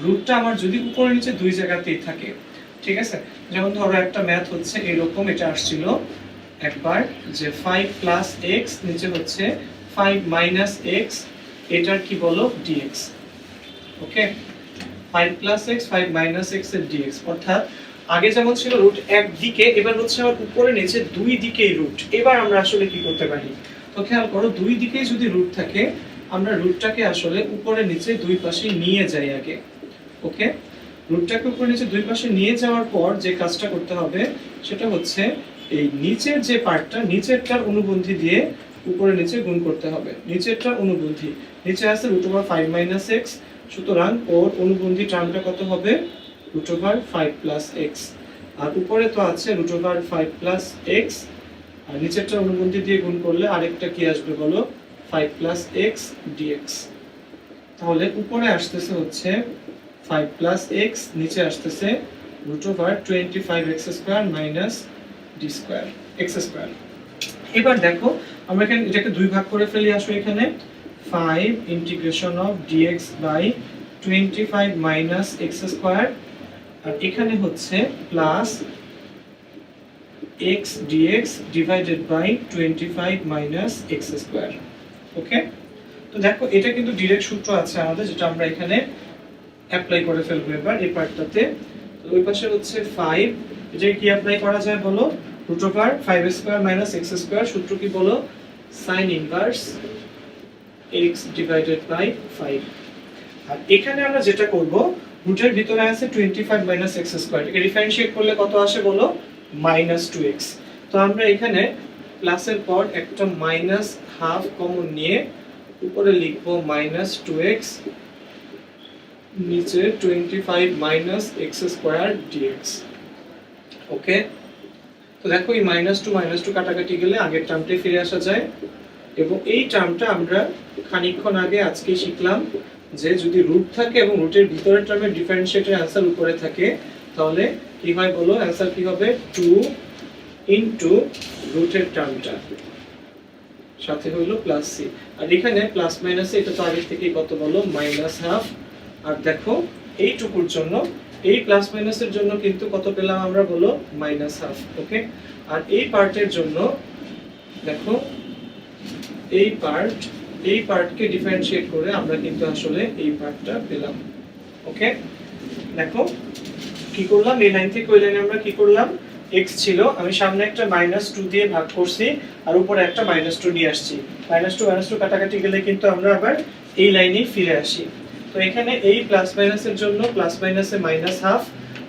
রুটটা আমার যদি উপরে নিচে দুই জায়গাতেই থাকে, ঠিক আছে, যেমন ধরো একটা ম্যাথ হচ্ছে এরকম, এটা আসছিল একবার যে 5 প্লাস x নিচে হচ্ছে 5 মাইনাস x, এটার কি বলো dx। ওকে, 5 প্লাস x 5 মাইনাস x এর dx, অর্থাৎ আগে যেমন ছিল রুট একদিকে, এবার হচ্ছে আমার উপরে নিচে দুই দিকেই রুট। এবার আমরা আসলে কি করতে পারি, তো খেয়াল করো দুই দিকেই যদি রুট থাকে আমরা রুটটাকে আসলে উপরে নিচে দুই পাশে নিয়ে যাই আগে। ওকে, রুটটাকে উপরে নিচে দুই পাশে নিয়ে যাওয়ার পর যে কাজটা করতে হবে সেটা হচ্ছে এই নিচের যে পার্টটা, নিচেরটার অনুবন্ধী দিয়ে উপরে নিচে গুণ করতে হবে। নিচেরটার অনুবন্ধী, নিচে আছে √5 মাইনাস x, সুতরাং ওর অনুবন্ধী টার্মটা কত হবে √5 প্লাস x, আর উপরে তো আছে √5 প্লাস x, আর নিচেরটা অনুবন্ধী দিয়ে গুণ করলে আরেকটা কি আসবে বলো 5 প্লাস x dx। তাহলে উপরে আসতেছে হচ্ছে 5 প্লাস x, নিচে আসতেছে √25x square minus d square x square. এবার দেখো আমরা এখানে এটাকে দুই ভাগ করে ফেলি, আসো এখানে 5 integration of dx by 25 minus x square, আর এখানে হচ্ছে plus x dx divided by 25 minus x square. Okay, তো দেখো এটা কিন্তু ডাইরেক্ট সূত্র আছে আমাদের, যেটা আমরা এখানে অ্যাপ্লাই করে ফেলবো এবার এই পার্টটাতে। তো ওই পাশে হচ্ছে 5, এটা কি অ্যাপ্লাই করা যায় বলো, √5 স্কয়ার মাইনাস x স্কয়ার, সূত্র কি বলো sin inverse x divided by 5। আর এখানে আমরা যেটা করব, রুটের ভিতরে আছে 25 মাইনাস x স্কয়ার, এটাকে ডিফারেনশিয়েট করলে কত আসে বলো -2x। তো আমরা এখানে প্লাসের পর একটা মাইনাস হাফ কমন নিয়ে উপরে লিখব -2x, নিচে 25 মাইনাস x স্কয়ার dx। ওকে, তো দেখো এই মাইনাস টু কাটাকাটি গেলে আগের টার্মটাই ফিরে আসা যায়, এবং এই টার্মটা আমরা খানিকক্ষণ আগে আজকে শিখলাম যে যদি রুট থাকে এবং রুটের ভিতরের টার্মের ডিফারেন্সিয়েটের অ্যান্সার উপরে থাকে তাহলে কি হয় বলো, অ্যান্সার কি হবে 2 ইনটু রুটের টার্মটা সাথে হলো প্লাস সি, আর এখানে প্লাস মাইনাসে এটা তো আগে থেকেই কত বলো মাইনাস হাফ, আর দেখো এইটুকুর জন্য এই প্লাস মাইনাসের জন্য কিন্তু কত পেলাম আমরা বলো মাইনাস হাফ। ওকে, আর এই পার্টের জন্য দেখো এই পার্টকে ডিফারেন্সিয়েট করে আমরা কিন্তু আসলে এই পার্টটা পেলাম। ওকে, দেখো কি করলাম, এই লাইন থেকে ওই লাইনে আমরা কি করলাম, x ছিল, আমি সামনে একটা -2 দিয়ে ভাগ করছি আর উপরে একটা -2 নিয়ে আসছি, -2 কাটাকাটি গেলে কিন্তু আমরা আবার এই লাইনেই ফিরে আসি। তো এখানে এই প্লাস মাইনাসের জন্য প্লাস মাইনাসে মাইনাস হাফ,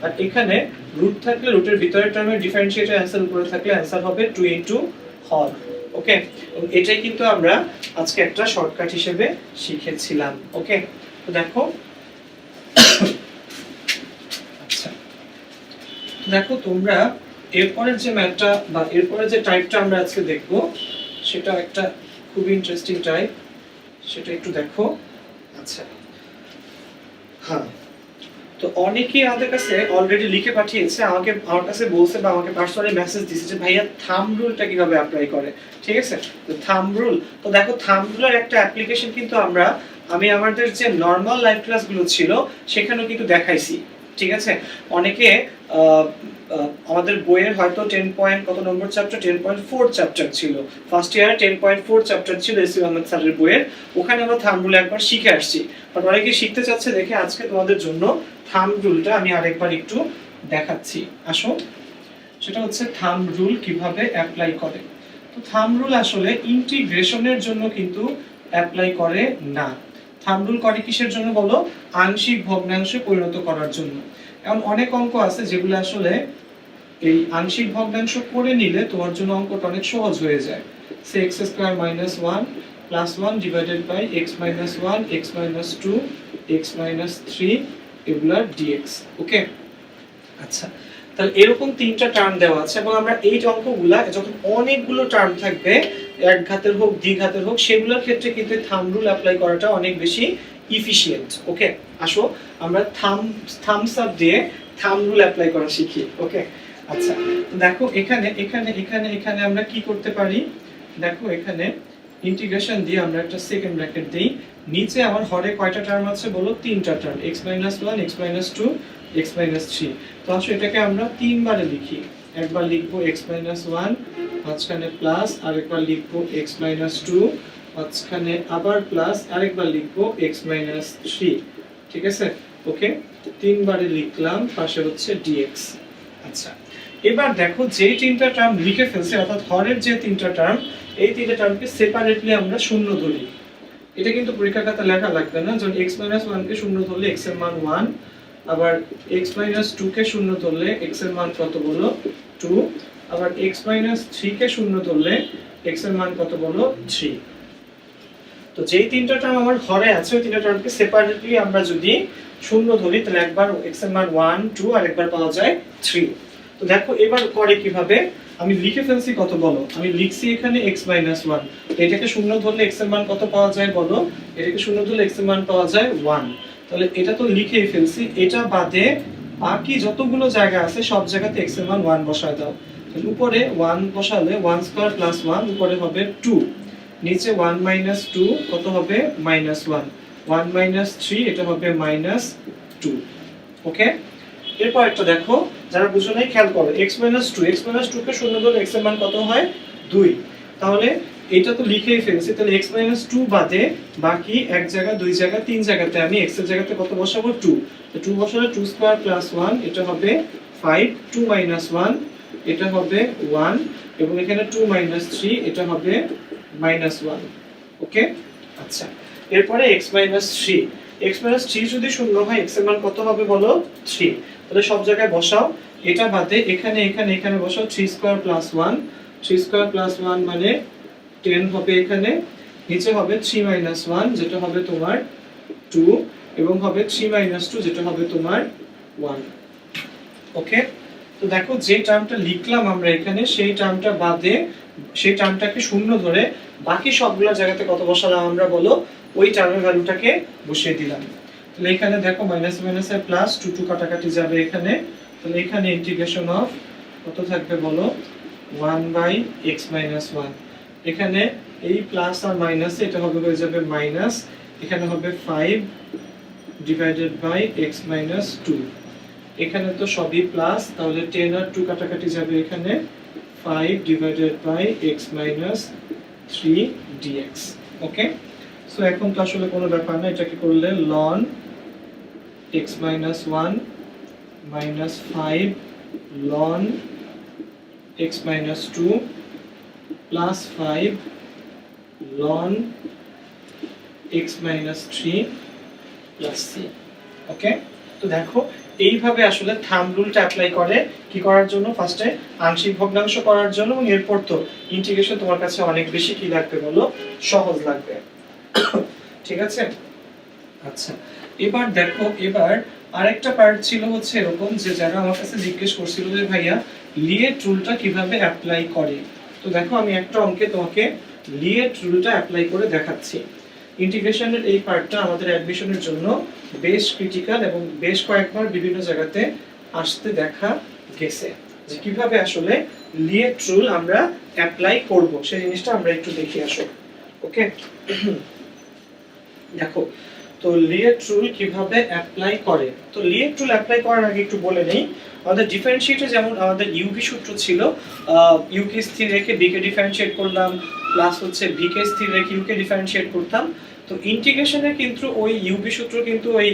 আর এখানে রুট থাকলে রুটের ভিতরের টার্মের ডিফারেন্সিয়েটের অ্যান্সার উপরে থাকলে অ্যান্সার হবে 2 ইনটু হর। ওকে, এবং এটাই কিন্তু আমরা আজকে একটা শর্টকাট হিসেবে শিখেছিলাম। ওকে, তো দেখো আচ্ছা, দেখো তোমরা এরপরের যে ম্যাথটা বা এরপরের যে টাইপটা আমরা আজকে দেখব সেটা একটা খুব ইন্টারেস্টিং টাইপ, সেটা একটু দেখো। আচ্ছা হ্যাঁ, তো অনেকেই আমাদের কাছে অলরেডি লিখে পাঠিয়েছে, আমার কাছে বলছে বা আমাকে পার্সোনালি মেসেজ দিয়েছে যে ভাইয়া থাম্ব রুলটা কিভাবে অ্যাপ্লাই করে। ঠিক আছে, তো থাম্ব রুল, তো দেখো থাম্ব রুলের একটা অ্যাপ্লিকেশন কিন্তু আমি আমাদের যে নরমাল লাইভ ক্লাসগুলো ছিল সেখানেও কিন্তু দেখাইছি। ঠিক আছে, অনেকে আমাদের বইয়ের হয়তো 10 পয়েন্ট কত নম্বর চ্যাপ্টার 10.4 চ্যাপ্টার ছিল, ফার্স্ট ইয়ারে 10.4 চ্যাপ্টার ছিল এসি আহমেদ স্যারের বইয়ের, ওখানে আমরা থাম্ব রুল একবার শিখে আসছি, বাট অনেকে শিখতে চাচ্ছে দেখে আজকে তোমাদের জন্য থাম্ব রুলটা আমি আরেকবার একটু দেখাচ্ছি। আসো, সেটা হচ্ছে থাম্ব রুল কিভাবে অ্যাপ্লাই করে। তো থাম্ব রুল আসলে ইন্টিগ্রেশনের জন্য কিন্তু অ্যাপ্লাই করে না, থাম্ব রুল করে কিসের জন্য বলো, আংশিক ভগ্নাংশে পরিণত করার জন্য। এখন অনেক অঙ্ক আছে যেগুলো আসলে এই আংশিক ভগ্নাংশ করে নিলে তোমার জন্য অঙ্কটা অনেক সহজ হয়ে যায়। সে x square minus 1 plus 1 divided by x minus 1 x minus 2 x minus 3 এগুলার dx। ওকে, আচ্ছা, তাহলে এরকম তিনটা টার্ম দেওয়া আছে এবং আমরা এই অঙ্কগুলা যখন অনেকগুলো টার্ম থাকবে এক ঘাতের হোক দ্বি ঘাতের হোক সেগুলোর ক্ষেত্রে কিন্তু থাম্ব রুল অ্যাপ্লাই করাটা অনেক বেশি ইফিশিয়েন্ট। ওকে, আসো আমরা থাম্বস আপ দিয়ে থাম্ব রুল অ্যাপ্লাই করা শিখি। ওকে, আচ্ছা, তো দেখো এখানে এখানে এখানে এখানে আমরা কি করতে পারি, দেখো এখানে ইন্টিগ্রেশন দিয়ে আমরা একটা সেকেন্ড ব্র্যাকেট দেই, নিচে আমার হরে কয়টা টার্ম আছে বলো, তিনটা term, x minus 1 x minus 2 x minus 3। তো আসলে এটাকে আমরা তিনবারে লিখি, একবার লিখবো x মাইনাস 1 মাঝখানে প্লাস, আরেকবার লিখবো x মাইনাস 2 মাঝখানে আবার প্লাস, আরেকবার লিখবো x মাইনাস 3। ঠিক আছে, ওকে, তিনবারে লিখলাম, পাশে হচ্ছে dx। আচ্ছা, এবার দেখো যে তিনটা টার্ম লিখে ফেলছে অর্থাৎ হরের যে তিনটা টার্ম, এই তিনটা টার্মকে সেপারেটলি আমরা শূন্য ধরি। এটা কিন্তু পরীক্ষার খাতায় লেখা লাগবে না, যখন x মাইনাস 1 কে শূন্য ধরলে x এর মান 1, আবার x মাইনাস 2 কে শূন্য ধরলে x এর মান কত বলো 2, আবার x মাইনাস 3 কে শূন্য ধরলে x এর মান কত বলো 3। তো যেই তিনটা টার্ম আমার হরে আছে ওই তিনটা টার্মকে সেপারেটলি আমরা যদি শূন্য ধরি তাহলে একবার x এর মান 1 2 আর একবার পাওয়া যায় 3। তো দেখো এবার করে কিভাবে, আমি লিখে ফেলছি কত বলো, আমি লিখছি এখানে x মাইনাস 1, তো এটাকে শূন্য ধরলে x এর মান কত পাওয়া যায় বলো, এটাকে শূন্য ধরলে x এর মান পাওয়া যায় 1। তাহলে এটা তো লিখেই ফেলছি, এটা বাদে বাকি যতগুলো জায়গা আছে সব জায়গাতে x এর মান 1 বসায় দাও। তাহলে উপরে 1 বসালে 1 স্কয়ার প্লাস 1, উপরে হবে 2, নিচে 1 মাইনাস 2 কত হবে মাইনাস 1, 1 মাইনাস 3 এটা হবে মাইনাস 2। ওকে, এরপর একটা দেখো যারা বুঝো নাই খেয়াল করো, x মাইনাস 2 কে শূন্য ধরলে x এর মান কত হয় 2। তাহলে এটা তো লিখেই ফেলছি, তাহলে x মাইনাস 2 বাদে বাকি এক জায়গা দুই জায়গা তিন জায়গাতে আমি x এর জায়গাতে কত বসাবো 2, তো 2 বসালে 2 স্কয়ার প্লাস 1 এটা হবে 5, 2 মাইনাস 1 এটা হবে 1, এবং এখানে 2 মাইনাস 3 এটা হবে মাইনাস 1। ওকে, আচ্ছা, এরপরে x মাইনাস 3 যদি শূন্য হয় x এর মান কত হবে বলো 3। তাহলে সব জায়গায় বসাও, এটা বাদে এখানে এখানে এখানে বসাও 3 স্কয়ার প্লাস 1, 3 স্কয়ার প্লাস 1 মানে 10 হবে, এখানে নিচে হবে 3 মাইনাস 1 যেটা হবে তোমার 2, এবং হবে 3 মাইনাস 2 যেটা হবে তোমার 1। ওকে, তো দেখো যে টার্মটা লিখলাম আমরা এখানে সেই টার্মটা বাদে সেই টার্মটাকে শূন্য ধরে বাকি সবগুলো জায়গাতে কত বসালাম আমরা বলো, ওই টার্মের ভ্যালুটাকে বসিয়ে দিলাম। তাহলে এখানে দেখো মাইনাস মাইনাসে প্লাস, টু টু কাটাকাটি যাবে এখানে, তাহলে এখানে ইন্টিগ্রেশন অফ কত থাকবে বলো, 1/x - 1। এখানে এই প্লাস আর মাইনাস এটা হবে হয়ে যাবে মাইনাস, এখানে হবে 5 ডিভাইডেড বাই x - 2। এখানে তো সবই প্লাস, তাহলে 10 আর 2 কাটাকাটি যাবে এখানে, 5 divided by x - 3 dx। Okay, so এখন তো আসলে কোনো ব্যাপার না, এটাকে করলে ln x - 1 minus 5 ln x - 2 plus 5 ln x - 3 plus c। Okay, তো দেখো এইভাবে আসলে থাম্ব রুলটা অ্যাপ্লাই করে কি করার জন্য, ফার্স্টে আংশিক ভগ্নাংশ করার জন্য, এবং এরপর তো ইন্টিগ্রেশন তোমার কাছে অনেক বেশি কি লাগবে বলো, সহজ লাগবে। ঠিক আছে, আচ্ছা এবার দেখো, এবার আরেকটা পার্ট ছিল হচ্ছে এরকম যে যারা আমার কাছে জিজ্ঞেস করছিল যে ভাইয়া লিয়েট রুলটা কিভাবে অ্যাপ্লাই করে। তো দেখো আমি একটা অঙ্কে তোমাকে লিয়েট রুলটা অ্যাপ্লাই করে দেখাচ্ছি। ইন্টিগ্রেশনের এই পার্টটা আমাদের অ্যাডমিশনের জন্য বেশ ক্রিটিক্যাল এবং বেশ কয়েকবার বিভিন্ন জায়গাতে আসতে দেখা গেছে, যে কিভাবে আসলে লিয়েট রুল আমরা অ্যাপ্লাই করব সেই জিনিসটা আমরা একটু দেখে আসো। ওকে, দেখো তো লিয়েট রুল কিভাবে অ্যাপ্লাই করে। তো লিয়েট রুল অ্যাপ্লাই করার আগে একটু বলে নেই, আমাদের ডিফারেন্সিয়েটে যেমন আমাদের ইউভি সূত্র ছিল, ইউ কে স্থির রেখে বি কে ডিফারেন্সিয়েট করলাম, প্লাস হচ্ছে ভি কে স্থির রেখে ইউ কে ডিফারেন্সিয়েট করতাম। তো ইন্টিগ্রেশনে কিন্তু ওই ইউভি সূত্র কিন্তু ওই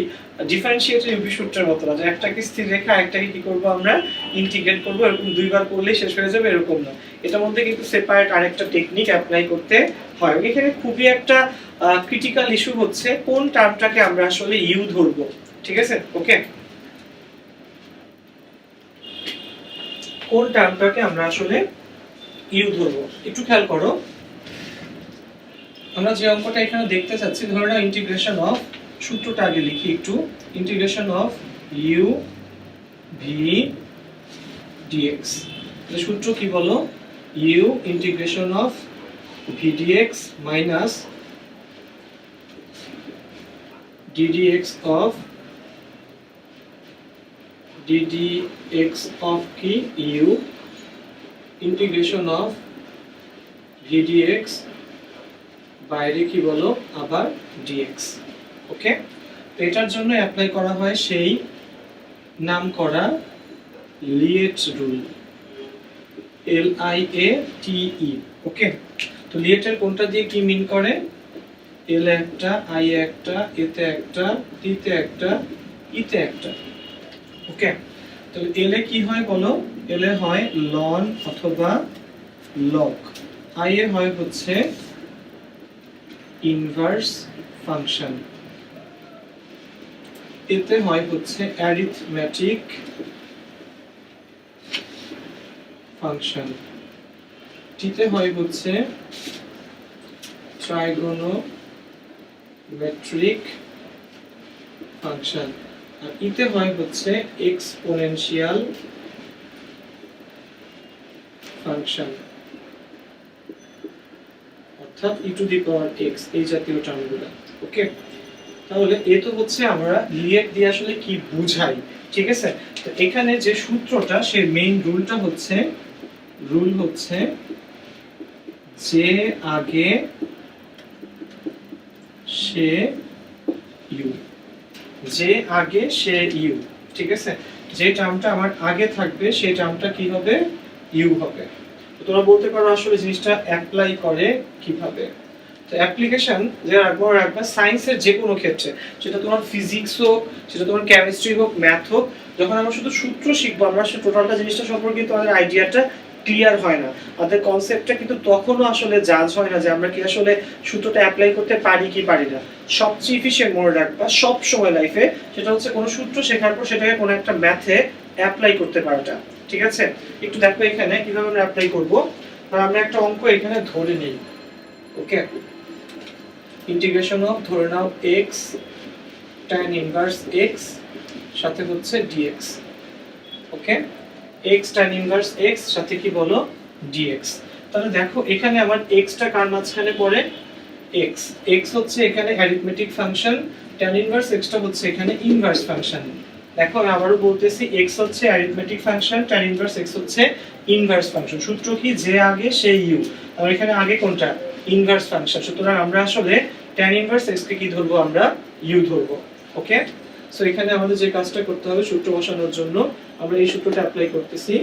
ডিফারেন্সিয়েটের ইউভি সূত্রের মতো না, যে একটাকে স্থির রেখে আরেকটাকে কি করব আমরা ইন্টিগ্রেট করব, এরকম দুইবার করলেই শেষ হয়ে যাবে এরকম না, এটার মধ্যে কিন্তু সেপারেট আরেকটা টেকনিক অ্যাপ্লাই করতে হয়। এখানে খুবই একটা ক্রিটিক্যাল ইস্যু হচ্ছে কোন টার্মটাকে আমরা আসলে ইউ ধরবো। ঠিক আছে, ওকে, কোন টার্মটাকে আমরা আসলে ইউ ধরবো একটু খেয়াল করো। আমরা যে অঙ্কটা এখানে দেখতে চাচ্ছি, ধরে নাও ইন্টিগ্রেশন অফ, সূত্রটা আগে লিখি একটু, integration of u v dx. তাহলে সূত্র কি বলো, u integration of v dx minus ddx of কি u ইন্টিগ্রেশন অফ vdx বাইরে কি বলো আবার dx। ওকে, তো এটার জন্য অ্যাপ্লাই করা হয় সেই নাম করা লিয়েট রুল, LIATE। ওকে, তো লিয়েটের কোনটা দিয়ে কি মিন করে, এল একটা, আই একটা, এতে একটা, টিতে একটা, ইতে একটা। ওকে, তো এল এ কি হয় বলো, এল এ হয় লন অথবা লগ, আই এ হয় হচ্ছে ইনভার্স ফাংশন, এতে হয় হচ্ছে অ্যারিথমেটিক ফাংশন, টিতে হয় হচ্ছে ট্রাইগোনোমেট্রিক ফাংশন, আর ইতে হয় হচ্ছে এক্সপোনেনশিয়াল ফাংশন, অর্থাৎ e to the power x, এই জাতীয় টার্মগুলো। ওকে, তাহলে এ তো হচ্ছে আমরা লিয়েট দিয়ে আসলে কি বুঝাই। ঠিক আছে, তো এখানে যে সূত্রটা, সেই মেইন রুলটা হচ্ছে, রুল হচ্ছে যে আগে সে ইউ, যে আগে সে ইউ। ঠিক আছে, যে টার্মটা আমার আগে থাকবে সেই টার্মটা কি হবে, ইউ হবে। তোমরা বলতে পারো আসলে জিনিসটা অ্যাপ্লাই করে কিভাবে। তো অ্যাপ্লিকেশন যে রাখবো সায়েন্সের যে কোনো ক্ষেত্রে, সেটা তোমার ফিজিক্স হোক, সেটা তোমার কেমিস্ট্রি হোক, ম্যাথ হোক, যখন আমরা শুধু সূত্র শিখবো, আমরা সে টোটালটা জিনিসটা সম্পর্কে কিন্তু আমাদের আইডিয়াটা ক্লিয়ার হয় না, আমাদের কনসেপ্টটা কিন্তু তখনও আসলে জাজ হয় না যে আমরা কি আসলে সূত্রটা অ্যাপ্লাই করতে পারি কি পারি না। সবচেয়ে এফিশিয়েন্ট মনে রাখবা সব সময় লাইফে, সেটা হচ্ছে কোনো সূত্র শেখার পর সেটাকে কোনো একটা ম্যাথে অ্যাপ্লাই করতে পারাটা। ঠিক আছে, একটু দেখো এখানে কিভাবে আমরা অ্যাপ্লাই করবো। আমরা একটা অঙ্ক এখানে ধরে নেই। ওকে, ইন্টিগ্রেশন অফ ধরে নাও x tan ইনভার্স x সাথে হচ্ছে dx। ওকে, x tan ইনভার্স x সাথে কি বলো dx। তাহলে দেখো এখানে আমার x টা কার মাঝখানে পড়ে x, x হচ্ছে এখানে arithmetic function, tan inverse x টা হচ্ছে এখানে ইনভার্স ফাংশন। দেখো আমি আবারও বলতেছি x হচ্ছে arithmetic function, tan inverse x হচ্ছে ইনভার্স ফাংশন। সূত্র কি যে আগে সেই u, আর এখানে আগে কোনটা ইনভার্স ফাংশন, সুতরাং আমরা আসলে tan ইনভার্স x কে কি ধরবো আমরা u ধরবো। ওকে, সো এখানে আমাদের যে কাজটা করতে হবে সূত্র বসানোর জন্য আমরা এই সূত্রটা অ্যাপ্লাই করতেছি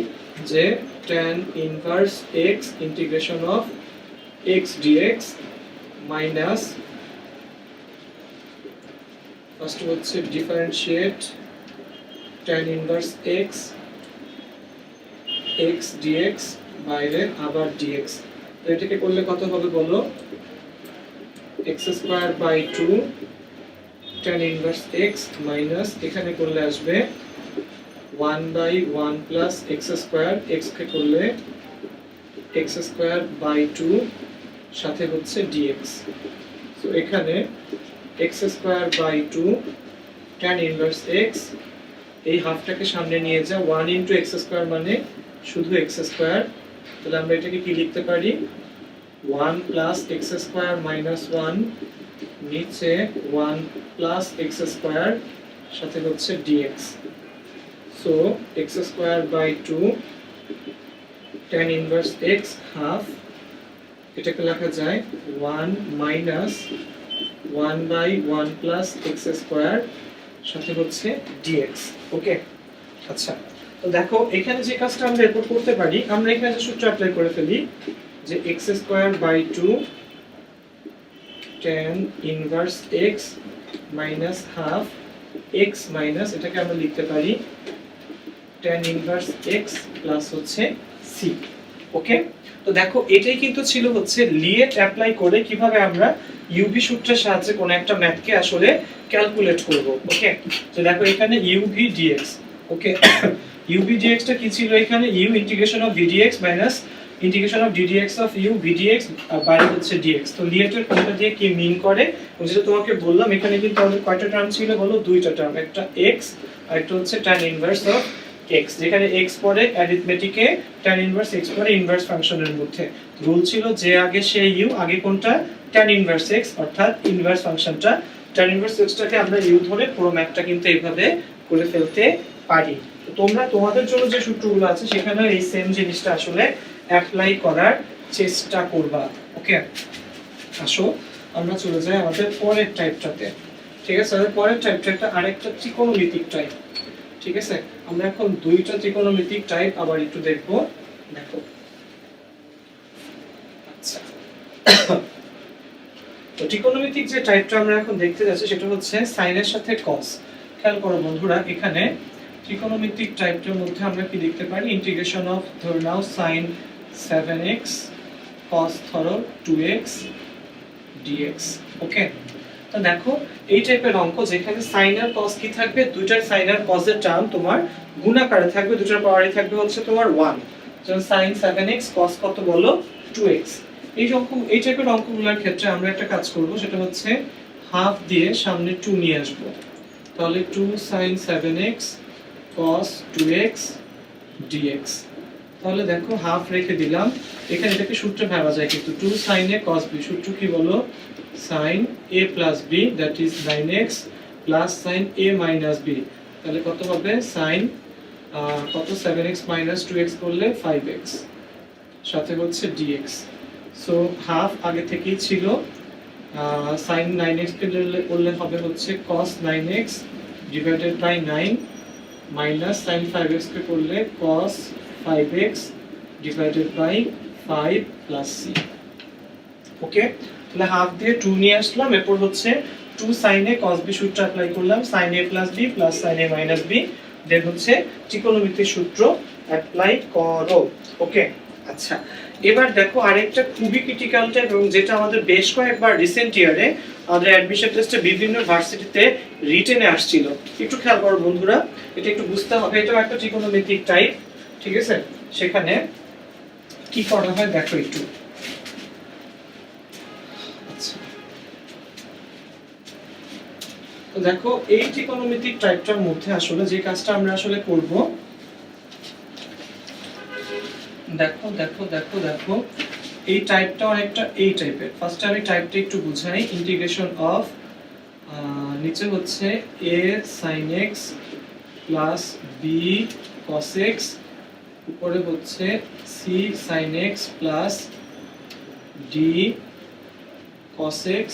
যে tan inverse x integration of x dx minus first হচ্ছে differentiate tan inverse x x dx বাইরে আবার dx। তো এটাকে করলে কত হবে বলো x square by 2 tan inverse x minus এখানে করলে আসবে 1 by 1 plus x square, x কে করলে x স্কয়ার বাই 2 সাথে হচ্ছে dx। সো এখানে x square by 2 tan inverse x, এই হাফটাকে সামনে নিয়ে যা 1 ইনটু x স্কয়ার মানে শুধু x স্কয়ার, তাহলে আমরা এটাকে কি লিখতে পারি 1 প্লাস x স্কয়ার মাইনাস 1 নিচে 1 প্লাস x স্কয়ার সাথে হচ্ছে dx। So x square by 2 tan inverse x half, এটাকে লেখা যায় 1 minus 1 by 1 plus x square সাথে হচ্ছে dx। ওকে, আচ্ছা তো দেখো এখানে যে কাজটা আমরা এরপর করতে পারি, আমরা এখানে যে সূত্র অ্যাপ্লাই করে ফেলি যে x square by 2 tan inverse x minus half x minus এটাকে আমরা লিখতে পারি tan ইনভার্স x প্লাস হচ্ছে c। ওকে, তো দেখো এটাই কিন্তু ছিল হচ্ছে লিয়েট অ্যাপ্লাই করে কিভাবে আমরা ইউভি সূত্রের সাহায্যে কোন একটা ম্যাথকে আসলে ক্যালকুলেট করব। ওকে, তো দেখো এখানে ইউভি ডিএক্স। ওকে, ইউভি ডিএক্স টা কি ছিল এখানে u integration of vdx minus integration of ddx of u vdx আর বাইরে হচ্ছে dx। তো লিয়েটের কোনটা দিয়ে কি মিন করে, যেটা তোমাকে বললাম এখানে কিন্তু আমাদের কয়টা টার্ম ছিল বলো দুইটা টার্ম, একটা x আর একটা হচ্ছে tan ইনভার্স অফ x, যেখানে x পড়ে অ্যারিথমেটিকে, tan ইনভার্স x পড়ে ইনভার্স ফাংশনের মধ্যে। রুল ছিল যে আগে সেই u, আগে কোনটা tan ইনভার্স x অর্থাৎ ইনভার্স ফাংশনটা, tan ইনভার্স x টাকে আমরা u ধরে পুরো ম্যাথটা কিন্তু এইভাবে করে ফেলতে পারি। তো তোমরা তোমাদের জন্য যে সূত্রগুলো আছে সেখানে এই সেম জিনিসটা আসলে অ্যাপ্লাই করার চেষ্টা করবা। ওকে, আসো আমরা চলে যাই আমাদের পরের টাইপটাতে। ঠিক আছে, আমাদের পরের টাইপটা একটা আরেকটা ত্রিকোণমিতিক টাইপ। ঠিক আছে, আমরা এখন দুইটা ত্রিকোণমিতিক টাইপ আবার একটু দেখব। দেখো আচ্ছা, তো ত্রিকোণমিতিক যে টাইপটা আমরা এখন দেখতে যাচ্ছি সেটা হচ্ছে সাইনের সাথে কস। খেয়াল করো বন্ধুরা, এখানে ত্রিকোণমিতিক টাইপটার মধ্যে আমরা কি দেখতে পারি ইন্টিগ্রেশন অফ ধরে নাও sin 7x cos ধরো 2x dx। ওকে, তো দেখো এই টাইপের অঙ্ক যেখানে sin আর cos কি থাকবে, দুইটার sin আর cos এর টার্ম তোমার গুণাকারে থাকবে, দুইটার পাওয়ারই থাকবে হচ্ছে তোমার 1। যেমন sin 7x cos কত বলো 2x। এই টাইপের অঙ্কগুলোর ক্ষেত্রে আমরা একটা কাজ করব, সেটা হচ্ছে হাফ দিয়ে সামনে 2 নিয়ে আসব। তাহলে 2 sin 7x cos 2x dx। তাহলে দেখো হাফ রেখে দিলাম, এখানে এটাকে সূত্রে ভাবা যায় কিন্তু 2 sin a cos b, সূত্র কি বলো sin a plus b that is 9x plus sin a minus b। তাহলে কত হবে sin কত 7x minus 2x করলে 5x সাথে হচ্ছে dx। সো হাফ আগে থেকেই ছিল, sin 9x কে করলে হবে হচ্ছে cos 9x divided by 9 minus sin 5x কে করলে cos 5x divided by 5 plus c। ওকে, তাহলে হাফ দিয়ে 2 নিয়ে আসলাম, এরপর হচ্ছে 2 sin a cos b সূত্র অ্যাপ্লাই করলাম, sin a plus b plus sin a minus b, দেন হচ্ছে ত্রিকোণমিতির সূত্র অ্যাপ্লাই করো। ওকে, আচ্ছা এবার দেখো আরেকটা খুবই ক্রিটিক্যাল টাইপ এবং যেটা আমাদের বেশ কয়েকবার রিসেন্ট ইয়ারে আমাদের অ্যাডমিশন টেস্টে বিভিন্ন ভার্সিটিতে রিটেনে আসছিল। একটু খেয়াল করো বন্ধুরা, এটা একটু বুঝতে হবে, এটাও একটা ত্রিকোণমিতিক টাইপ। ঠিক আছে, সেখানে কি করা হয় দেখো একটু। আচ্ছা, তো দেখো এই ত্রিকোণমিতিক টাইপটার মধ্যে আসলে যে কাজটা আমরা আসলে করব দেখো দেখো দেখো দেখো, এই টাইপটা অনেকটা এই টাইপের। ফার্স্টে আমি টাইপটা একটু বুঝাই। ইন্টিগ্রেশন অফ, নিচে হচ্ছে a sin x plus b cos x, উপরে হচ্ছে c sin x plus d cos x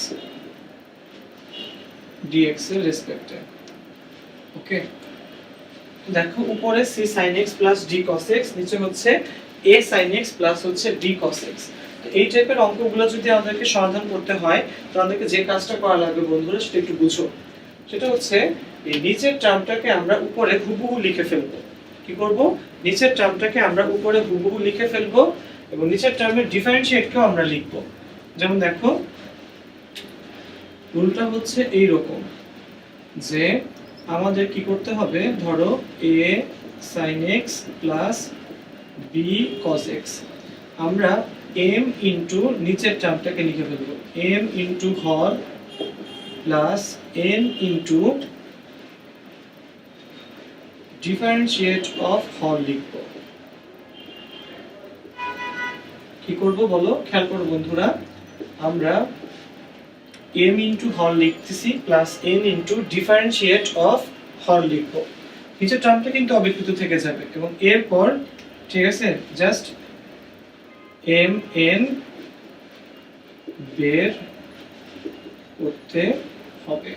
dx এর রেসপেক্টে। ওকে, দেখো উপরে c sin x plus d cos x, নিচে হচ্ছে a sin x প্লাস হচ্ছে d cos x। তো এই টাইপের অঙ্কগুলো যদি আমাদেরকে সমাধান করতে হয়, তো আমাদেরকে যে কাজটা করা লাগবে বন্ধুরা সেটা একটু বুঝো। সেটা হচ্ছে এই নিচের টার্মটাকে আমরা উপরে হুবহু লিখে ফেলবো। কি করব? নিচের টার্মটাকে আমরা উপরে হুবহু লিখে ফেলবো এবং নিচের টার্মের ডিফারেন্সিয়েটকেও আমরা লিখব। যেমন দেখো, রুলটা হচ্ছে এই রকম যে আমাদের কি করতে হবে, ধরো a sin x plus b cos x, আমরা m ইনটু নিচের টার্মটাকে লিখে ফেলবো m ইনটু হর plus n into differentiate of হর লিখব। কি করব বলো, খেয়াল করো বন্ধুরা, আমরা m ইনটু হর লিখতেছি plus n into differentiate of হর লিখব। নিচের টার্মটা কিন্তু অবিকৃত থেকে যাবে এবং এরপর ঠিক আছে জাস্ট m n বের করতে হবে।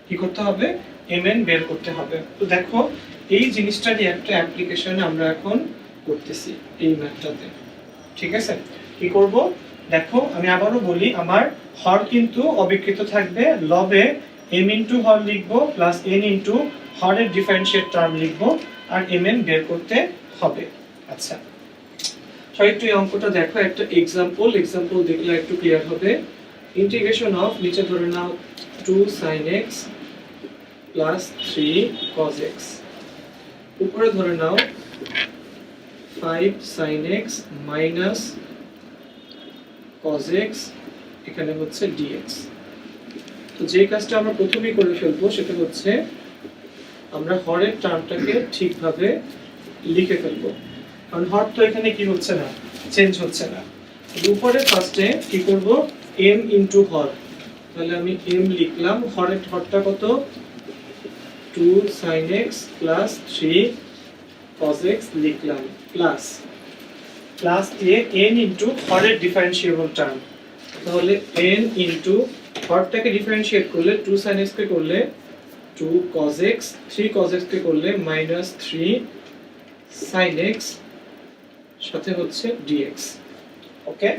কি করতে হবে? m n বের করতে হবে। তো দেখো এই জিনিসটারই একটা অ্যাপ্লিকেশন আমরা এখন করতেছি এই ম্যাথটাতে। ঠিক আছে, কি করব দেখো, আমি আবারও বলি, আমার হর কিন্তু অবিকৃত থাকবে, লবে m ইনটু হর লিখব প্লাস n ইনটু হরের ডিফারেন্সিয়েট টার্ম লিখব আর mn বের করতে হবে। আচ্ছা, সবাই একটু এই অঙ্কটা দেখো, একটা এক্সাম্পল দেখলে একটু ক্লিয়ার হবে। ইন্টিগ্রেশন অফ, নিচে ধরে নাও 2 sin x plus 3 cos x, উপরে ধরে নাও 5 sin x minus cos x, এখানে হচ্ছে dx। তো যে কাজটা আমরা প্রথমেই করে ফেলবো সেটা হচ্ছে আমরা হরের টার্মটাকে ঠিকভাবে লিখে ফেলবো, কারণ হর তো এখানে কি হচ্ছে না, চেঞ্জ হচ্ছে না। উপরে ফার্স্টে কি করব, m ইনটু হর, তাহলে আমি m লিখলাম, হরের হরটা কত 2 sin x plus 3 cos x লিখলাম, প্লাস দিয়ে n ইনটু হরের ডিফারেন্সিয়েবল টার্ম, তাহলে n ইনটু হরটাকে ডিফারেন্সিয়েট করলে 2 sin x কে করলে 2 cos x, 3 cos x কে করলে মাইনাস 3 sin x সাথে হচ্ছে dx। ওকে,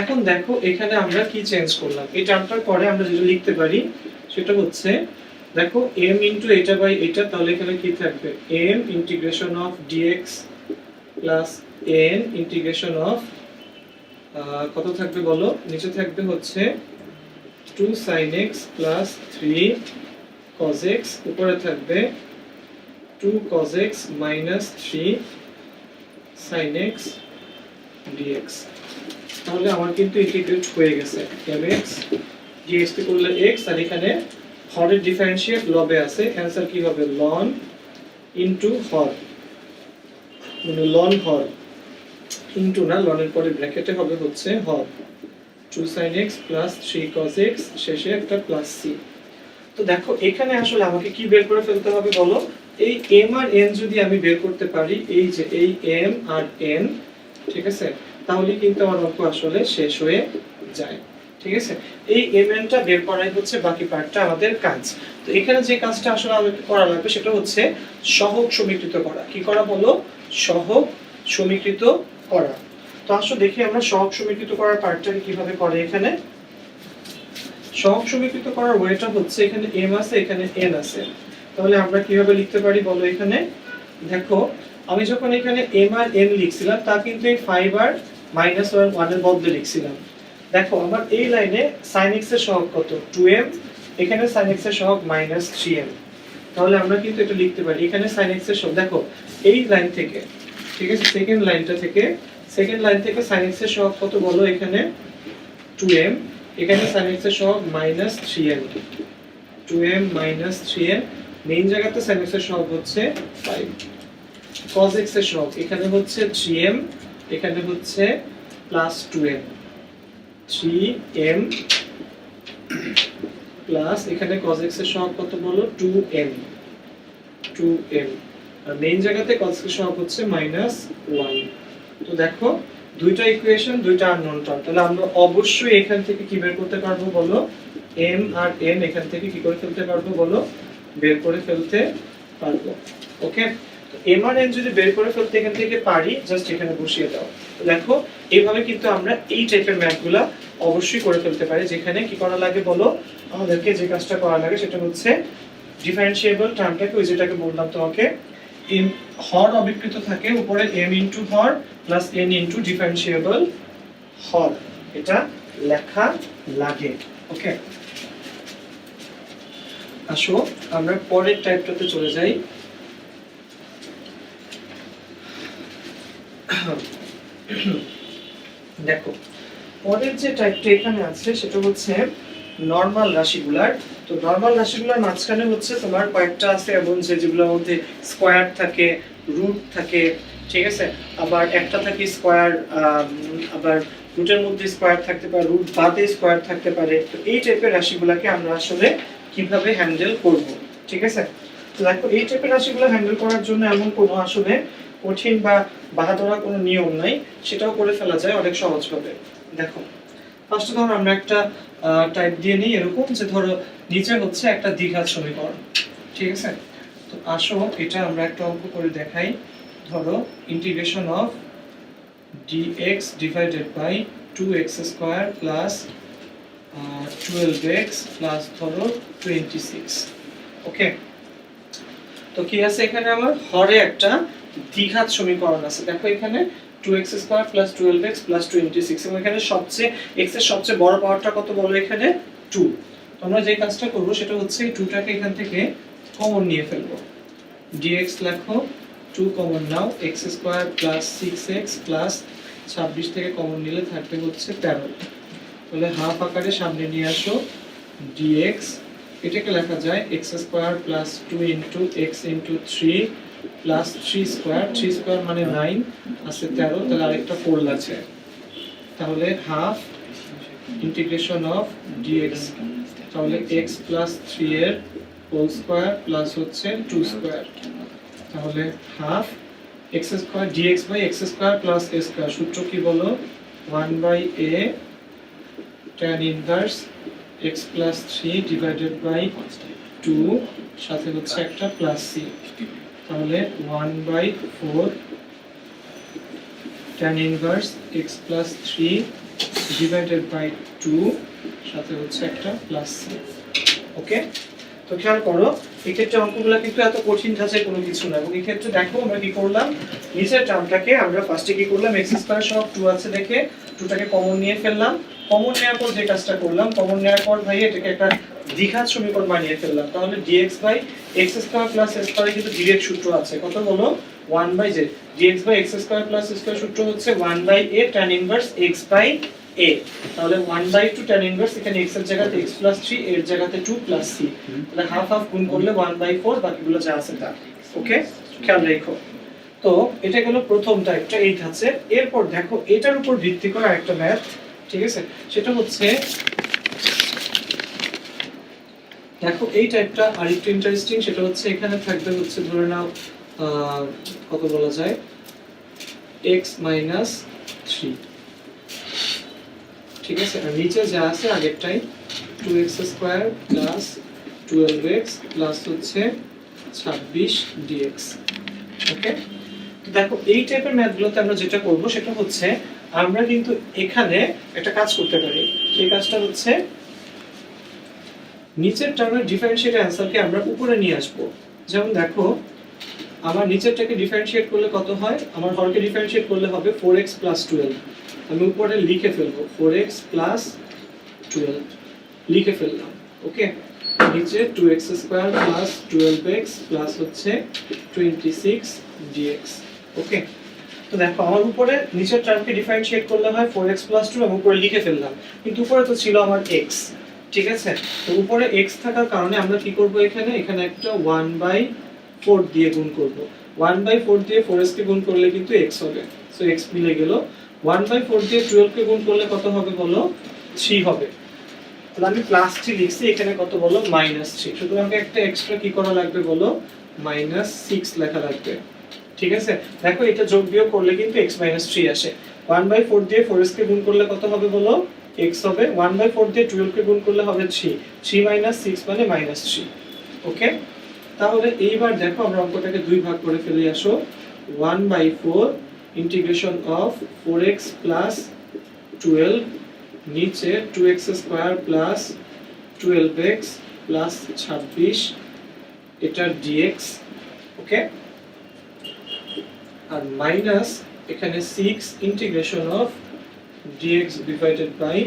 এখন দেখো এখানে আমরা কি চেঞ্জ করলাম, এই টার্মটার পরে আমরা যেটা লিখতে পারি সেটা হচ্ছে দেখো m ইনটু এটা বাই এটা, তাহলে এখানে কি থাকবে m integration of dx plus n integration of কত থাকবে বলো, নিচে থাকবে হচ্ছে 2 sin x plus 3 cos x, উপরে থাকবে 2 cos x minus 3 sin x dx। তাহলে আমার কিন্তু ইন্টিগ্রেট হয়ে গেছে, mx dx কে করলে x, আর এখানে হরের ডিফারেন্সিয়েট লবে আছে, অ্যানসার কি হবে ln ইনটু হর, মানে ln হর ইনটু না, ln এর পরে ব্র্যাকেটে হবে হচ্ছে হর 2 sin x plus 3 cos x, শেষে একটা প্লাস c। তো দেখো এখানে আসলে আমাকে কি বের করে ফেলতে হবে বলো, এই m আর n যদি আমি বের করতে পারি, এই যে এই m আর n, ঠিক আছে, তাহলে কিন্তু আমার অঙ্ক আসলে শেষ হয়ে যায়। ঠিক আছে, এই mn টা বের করাই হচ্ছে বাকি পার্টটা আমাদের কাজ। তো এখানে যে কাজটা আসলে আমাদের করা লাগবে সেটা হচ্ছে সহগ সমীকৃত করা। কি করা বলো? সহগ সমীকৃত করা। তো আসলে দেখি আমরা সহগ সমীকৃত করার পার্টটাকে কিভাবে করে। এখানে সহগ সমীকৃত করার ওয়েটা হচ্ছে এখানে m আছে, এখানে n আছে, তাহলে আমরা কিভাবে লিখতে পারি বলো। এখানে দেখো আমি যখন এখানে m আর n লিখছিলাম তা কিন্তু এই 5 আর -1 এর বদলে লিখছিলাম। দেখো আমার এই লাইনে sin x এর সহগ কত 2m, এখানে sin x এর সহগ -3m, তাহলে আমরা কিন্তু এটা লিখতে পারি এখানে sin x এর সহগ, দেখো এই লাইন থেকে, ঠিক আছে, সেকেন্ড লাইন থেকে sin x এর সহগ কত বলো, এখানে 2m, এখানে sin x এর সহগ -3m, 2m -3m, মেইন জায়গাতে sin x এর সহগ হচ্ছে 5। cos x এর সহগ এখানে হচ্ছে 3m, এখানে হচ্ছে প্লাস 2m, 3m প্লাস এখানে cos x এর সহগ কত বলো 2m, 2m আর মেইন জায়গাতে cos x এর সহগ হচ্ছে -1। তো দেখো দুইটা ইকুয়েশন, দুইটা আননোন টার্ম, তাহলে আমরা অবশ্যই এখান থেকে কি বের করতে পারবো বলো, m আর n এখান থেকে কি করে ফেলতে পারবো বলো, বের করে ফেলতে পারবো। ওকে, তো m আর n যদি বের করে ফেলতে এখান থেকে পারি, জাস্ট এখানে বসিয়ে দাও। তো দেখো এইভাবে কিন্তু আমরা এই টাইপের ম্যাথগুলা অবশ্যই করে ফেলতে পারি, যেখানে কি করা লাগে বলো, আমাদেরকে যে কাজটা করা লাগে সেটা হচ্ছে ডিফারেন্সিয়েবল টার্মটাকে, ওই যেটাকে বললাম তোমাকে, হর অবিকৃত থাকে, উপরে m ইনটু হর প্লাস n ইনটু ডিফারেন্সিয়েবল হর, এটা লেখা লাগে। ওকে, আসো আমরা পরের টাইপটাতে চলে যাই। দেখো পরের যে টাইপটা এখানে আছে সেটা হচ্ছে নরমাল রাশিগুলার। তো নরমাল রাশিগুলোর মাঝখানে হচ্ছে তোমার কয়েকটা আছে এবং যেগুলোর মধ্যে স্কয়ার থাকে, রুট থাকে, ঠিক আছে, আবার একটা থাকে স্কয়ার, আবার রুটের মধ্যে স্কয়ার থাকতে পারে, রুট বাদে স্কয়ার থাকতে পারে। তো এই টাইপের রাশিগুলোকে আমরা আসলে কিভাবে হ্যান্ডেল করব, ঠিক আছে। তো দেখো এই টাইপের রাশিগুলো হ্যান্ডেল করার জন্য এমন কোনো আসলে কঠিন বা বাহাদুরা কোনো নিয়ম নাই, সেটাও করে ফেলা যায় অনেক সহজভাবে। দেখো ফার্স্টে ধরো আমরা একটা টাইপ দিয়ে নিই এরকম, যে ধরো নিচে হচ্ছে একটা দ্বিঘাত সমীকরণ, ঠিক আছে। তো আসো এটা আমরা একটা অঙ্ক করে দেখাই। ধরো integration of dx divided by 2x square plus 12x plus ধরো 26। ওকে, তো কি আছে এখানে, আমার হরে একটা দ্বিঘাত সমীকরণ আছে। দেখো এখানে 2x square plus 12x plus 26, এবং এখানে সবচেয়ে x এর সবচেয়ে বড় পাওয়ারটা কত বলো, এখানে 2। তোমরা যে কাজটা করব সেটা হচ্ছে এই 2 টাকে এখান থেকে কমন নিয়ে ফেলবো। dx লেখো 2 কমন নাও, x square plus 6x plus 26 থেকে কমন নিলে থাকবে হচ্ছে 13। তাহলে হাফ আকারে সামনে নিয়ে আসো dx, এটাকে লেখা যায় x square plus 2 into x into 3 plus 3 square, 3 square মানে 9 আছে 13, তাহলে আরেকটা 4 লাগছে, তাহলে হাফ ইন্টিগ্রেশন অফ dx, তাহলে x প্লাস 3 এর হোল স্কয়ার প্লাস হচ্ছে 2 স্কয়ার, তাহলে half x square dx by x square plus a square, সূত্র কি বলো, 1 by a tan inverse x plus 3 divided by 2 সাথে হচ্ছে একটা প্লাস c, তাহলে 1 by 4 tan inverse x plus 3 divided by 2 সাথে হচ্ছে একটা প্লাস c। ওকে, তো খেয়াল করো এই ক্ষেত্রে অঙ্কগুলো কিন্তু এত কঠিন ধাঁচের কোনো কিছু না, এবং এই ক্ষেত্রে দেখো আমরা কি করলাম, নিচের টার্মটাকে আমরা ফার্স্টে কি করলাম, x স্কয়ার সহ 2 আছে দেখে 2টাকে কমন নিয়ে ফেললাম। কমন নেওয়ার পর যে কাজটা করলাম, কমন নেওয়ার পর ভাই এটাকে একটা দ্বিঘাত সমীকরণ বানিয়ে ফেললাম। তাহলে dx by x square plus a square কিন্তু ডিরেক্ট সূত্র আছে, কত বলো, 1 by z, dx by x square plus a square সূত্র হচ্ছে 1 by a tan inverse x by a, তাহলে 1 বাই 2 tan ইনভার্স, এখানে x এর জায়গাতে x প্লাস 3, এর জায়গাতে 2 প্লাস c, তাহলে হাফ হাফ গুণ করলে 1 বাই 4, বাকিগুলো যা আছে তা। ওকে, খেয়াল রাখো। তো এটা গেল প্রথম টাইপটা এই ধাঁচে। এরপর দেখো এটার উপর ভিত্তি করে আরেকটা ম্যাথ, ঠিক আছে, সেটা হচ্ছে দেখো এই টাইপটা আরেকটু ইন্টারেস্টিং, সেটা হচ্ছে এখানে থাকবে হচ্ছে ধরে নাও কত বলা যায়, x মাইনাস 3, ঠিক আছে, আর নিচে যা আছে আগেরটাই 2x square plus 12x plus হচ্ছে 26 dx। ওকে, তো দেখো এই টাইপের ম্যাথগুলোতে আমরা যেটা করব সেটা হচ্ছে আমরা কিন্তু এখানে একটা কাজ করতে পারি, সেই কাজটা হচ্ছে নিচের টার্মের ডিফারেন্সিয়েট অ্যানসারকে আমরা উপরে নিয়ে আসব। যেমন দেখো আমার নিচেরটাকে ডিফারেন্সিয়েট করলে কত হয়, আমার হরকে ডিফারেন্সিয়েট করলে হবে 4x প্লাস 12, আমি উপরে লিখে ফেলবো 4x প্লাস 12 লিখে ফেললাম। ওকে, নিচে 2x square plus 12x plus হচ্ছে 26 dx। ওকে, তো দেখো আমার উপরে নিচের টার্মকে ডিফারেন্সিয়েট করলে হয় 4x প্লাস 2, আমি উপরে লিখে ফেললাম, কিন্তু উপরে তো ছিল আমার x, ঠিক আছে। তো উপরে x থাকার কারণে আমরা কি করব, এখানে একটা 1/4 দিয়ে গুণ করব। 1/4 দিয়ে 4s কে গুণ করলে কিন্তু x হবে, সো x মিলে গেল। 1/4 দিয়ে 12 কে গুণ করলে কত হবে বলো? 3 হবে। তাহলে আমি +3 লিখছি, এখানে কত বলো? -3। শুধু আমাকে একটা এক্সট্রা কি করা লাগবে বলো? -6 লেখা লাগবে। ঠিক আছে, দেখো এটা যোগ বিয়োগ করলে কিন্তু x - 3 আসে। 1/4 দিয়ে 4s কে গুণ করলে কত হবে বলো? x হবে। 1/4 দিয়ে 12 কে গুণ করলে হবে 3, 3 - 6 মানে -3। ওকে, তাহলে এইবার দেখো আমরা অঙ্কটাকে দুই ভাগ করে ফেলি। আসো, 1/4 ইন্টিগ্রেশন অফ 4x + 12 নিচে 2x² + 12x + 26 এটা dx। ওকে, আর মাইনাস এখানে 6 integration of dx divided by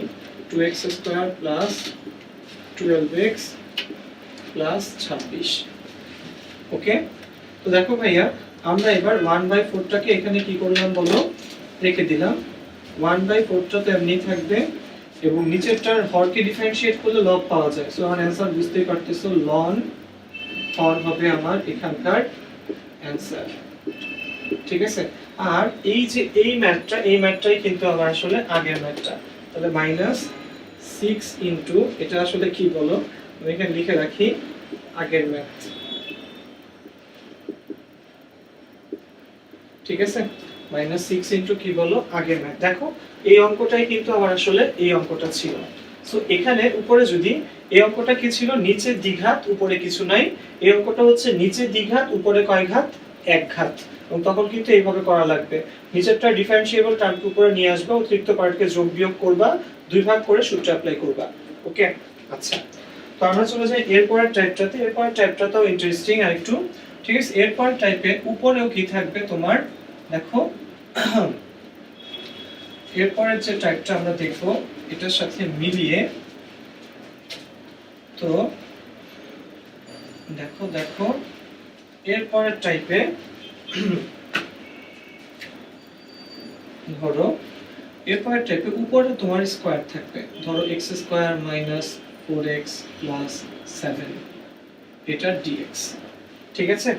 2x² + 12x + 26। Okay, তো দেখো ভাইয়া, আমরা এবার 1/4 টাকে এখানে কি করলাম বলো? রেখে দিলাম। 1/4 টা তো এমনি থাকবে, এবং নিচেরটার হরকে ডিফারেন্সিয়েট করলে লব পাওয়া যায়। সো আমার অ্যানসার বুঝতেই পারতেছো, ln হর হবে আমার এখানকার অ্যানসার। ঠিক আছে, আর এই যে এই ম্যাথটাই কিন্তু আমার আসলে আগের ম্যাথটা। তাহলে -6 ইনটু এটা আসলে কি বলো? আমি এখানে লিখে রাখি আগের ম্যাথ। ঠিক আছে, -6 ইনটু কি বলো? আগের ম্যাথ। দেখো এই অঙ্কটাই কিন্তু আমার আসলে এই অঙ্কটা ছিল। সো এখানে উপরে যদি এই অঙ্কটা কি ছিল? নিচে দ্বিঘাত, উপরে কিছু নাই। এই অঙ্কটা হচ্ছে নিচে দ্বিঘাত, উপরে কয় ঘাত? এক ঘাত। এবং তখন কিন্তু এইভাবে করা লাগবে, নিচেরটা ডিফারেন্সিয়েবল টার্মকে উপরে নিয়ে আসবা, অতিরিক্ত পার্টকে যোগ বিয়োগ করবা, দুই ভাগ করে সূত্র অ্যাপ্লাই করবা। ওকে, আচ্ছা, তো আমরা চলে যাই এরপরের টাইপটাতে। এরপরের টাইপটাও ইন্টারেস্টিং আরেকটু। ঠিক আছে, এরপরের টাইপে উপরেও কি থাকবে তোমার? দেখো এরপরের যে টাইপটা আমরা দেখবো এটার সাথে মিলিয়ে, তো দেখো এরপরের টাইপে ধরো এরপরের টাইপে উপরে তোমার স্কয়ার থাকবে। ধরো x² - 4x + 7 এটা dx। ঠিক আছে,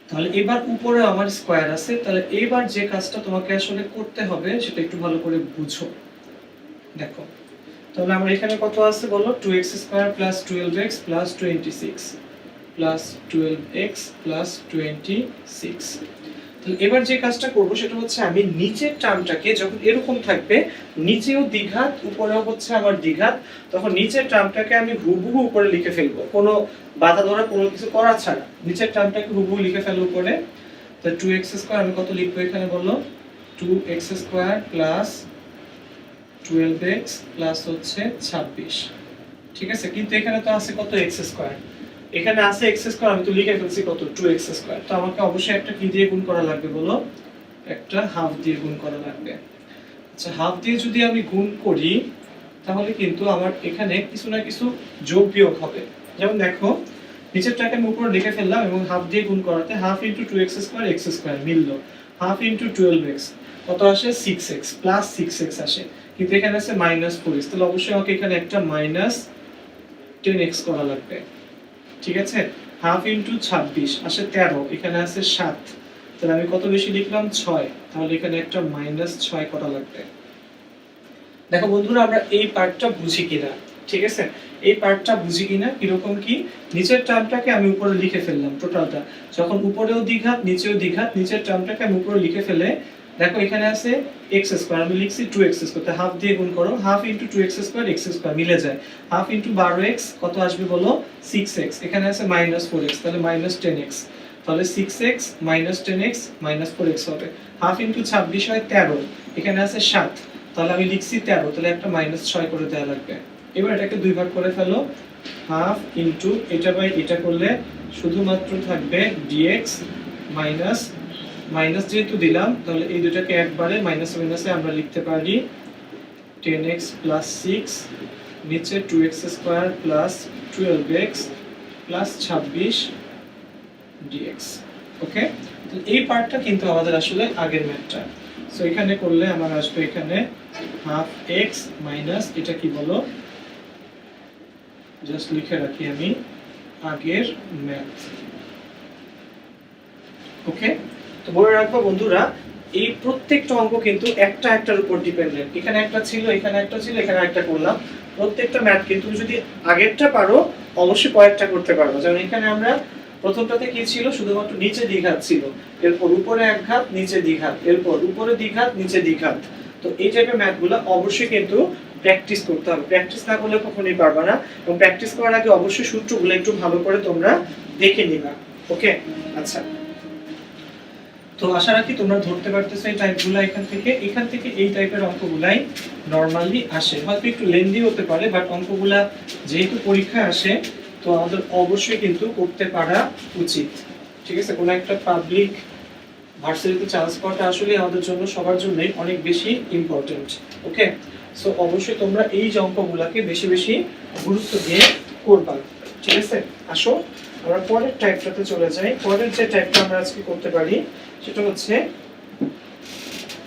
তাহলে এবার উপরে আমার স্কয়ার আছে। তাহলে এবার যে কাজটা তোমাকে আসলে করতে হবে সেটা একটু ভালো করে বুঝো। দেখো, তাহলে আমার এখানে কত আছে বলো? 2x² + 12x + 26 + 12x + 26। তাহলে এবার যে কাজটা করব সেটা হচ্ছে, আমি নিচের টার্মটাকে যখন এরকম থাকবে, নিচেও দ্বিঘাত উপরেও হচ্ছে আমার দ্বিঘাত, তখন নিচের টার্মটাকে আমি হুবহু উপরে লিখে ফেলবো, কোনো বাধা ধরা কোনো কিছু করা ছাড়া নিচের টার্মটাকে হুবহু লিখে ফেলবো উপরে। তো 2x² আমি কত লিখবো এখানে বলো? 2x² + 12x প্লাস হচ্ছে 26। ঠিক আছে, কিন্তু এখানে তো আছে কত? x²। এখানে আছে x², আমি তো লিখে ফেলছি কত? 2x²। তো আমাকে অবশ্যই একটা কি দিয়ে গুণ করা লাগবে বলো? একটা হাফ দিয়ে গুণ করা লাগবে। আচ্ছা, হাফ দিয়ে যদি আমি গুণ করি তাহলে কিন্তু আমার এখানে কিছু না কিছু যোগ বিয়োগ হবে। যেমন দেখো, নিচেরটাকে আমি উপরে লিখে ফেললাম এবং হাফ দিয়ে গুণ করাতে হাফ ইনটু 2x² x² মিললো, হাফ ইনটু 12x কত আসে? 6x প্লাস 6x আসে, কিন্তু এখানে আছে -4x। তাহলে অবশ্যই আমাকে এখানে একটা -10x করা লাগবে। ঠিক আছে, হাফ ইনটু 26 আসে 13, এখানে আছে 7, তাহলে আমি কত বেশি লিখলাম? 6, তাহলে এখানে একটা -6 করা লাগবে। দেখো বন্ধুরা, আমরা এই পার্টটা বুঝি কিনা? ঠিক আছে, এই পার্টটা বুঝি কিনা? কিরকম কি? নিচের টার্মটাকে আমি উপরে লিখে ফেললাম টোটালটা, যখন উপরেও দ্বিঘাত নিচেও দ্বিঘাত, নিচের টার্মটাকে আমি উপরে লিখে ফেলে, দেখো এখানে আছে x², আমি লিখছি 2x², তে হাফ দিয়ে গুণ করো, হাফ ইনটু 2x² x² মিলে যায়, হাফ ইনটু 12x কত আসবে বলো? 6x, এখানে আছে -4x, তাহলে -10x, তাহলে 6x - 10x - 4x হবে। হাফ ইনটু 26 হয় 13, এখানে আছে 7, তাহলে আমি লিখছি 13, তাহলে একটা -6 করে দেওয়া লাগবে। এবার এটাকে দুই ভাগ করে ফেলো, হাফ ইনটু এটা বাই এটা করলে শুধুমাত্র থাকবে dx মাইনাস মাইনাস, যেহেতু দিলাম তাহলে এই দুটাকে একবারে মাইনাসে মাইনাসে আমরা লিখতে পারি 10x + 6 নিচে 2x² + 12x + 26 dx। ওকে, তো এই পার্টটা কিন্তু আমাদের আসলে আগের ম্যাথটা। সো এখানে করলে আমার আসবে এখানে হাফ x মাইনাস এটা কি বলো? জাস্ট লিখে রাখি আমি আগের ম্যাথ। ওকে, তো বলে রাখবো বন্ধুরা, এই প্রত্যেকটা অঙ্ক কিন্তু একটা একটার উপর ডিপেন্ডেন্ট। এখানে একটা ছিল, এখানে একটা ছিল, এখানে একটা করলাম। প্রত্যেকটা ম্যাথ কিন্তু যদি আগেরটা পারো অবশ্যই পরেরটা করতে পারবো। যেমন এখানে আমরা প্রথমটাতে কি ছিল, শুধুমাত্র নিচে দ্বিঘাত ছিল, এরপর উপরে এক ঘাত নিচে দ্বিঘাত, এরপর উপরে দ্বিঘাত নিচে দ্বিঘাত। তো এই টাইপের ম্যাথগুলো অবশ্যই কিন্তু প্র্যাকটিস করতে হবে, প্র্যাকটিস না করলে কখনোই পারবে না। এবং প্র্যাকটিস করার আগে অবশ্যই সূত্রগুলো একটু ভালো করে তোমরা দেখে নিবা। ওকে, আচ্ছা, তো আশা রাখি তোমরা ধরতে পারতেছো এই টাইপগুলো। এখান থেকে এই টাইপের অঙ্কগুলাই নরমালি আসে, হয়তো একটু লেন্দি হতে পারে, বাট অঙ্কগুলা যেহেতু পরীক্ষায় আসে তো আমাদের অবশ্যই কিন্তু করতে পারা উচিত। ঠিক আছে, কোনো একটা পাবলিক ভার্সিটিতে চান্স পাওয়াটা আসলে আমাদের জন্য সবার জন্যই অনেক বেশি ইম্পর্টেন্ট। ওকে, সো অবশ্যই তোমরা এই যে অঙ্কগুলোকে বেশি বেশি গুরুত্ব দিয়ে করবা। ঠিক আছে, আসো আমরা পরের টাইপটাতে চলে যাই। পরের যে টাইপটা আমরা আজকে করতে পারি সেটা হচ্ছে,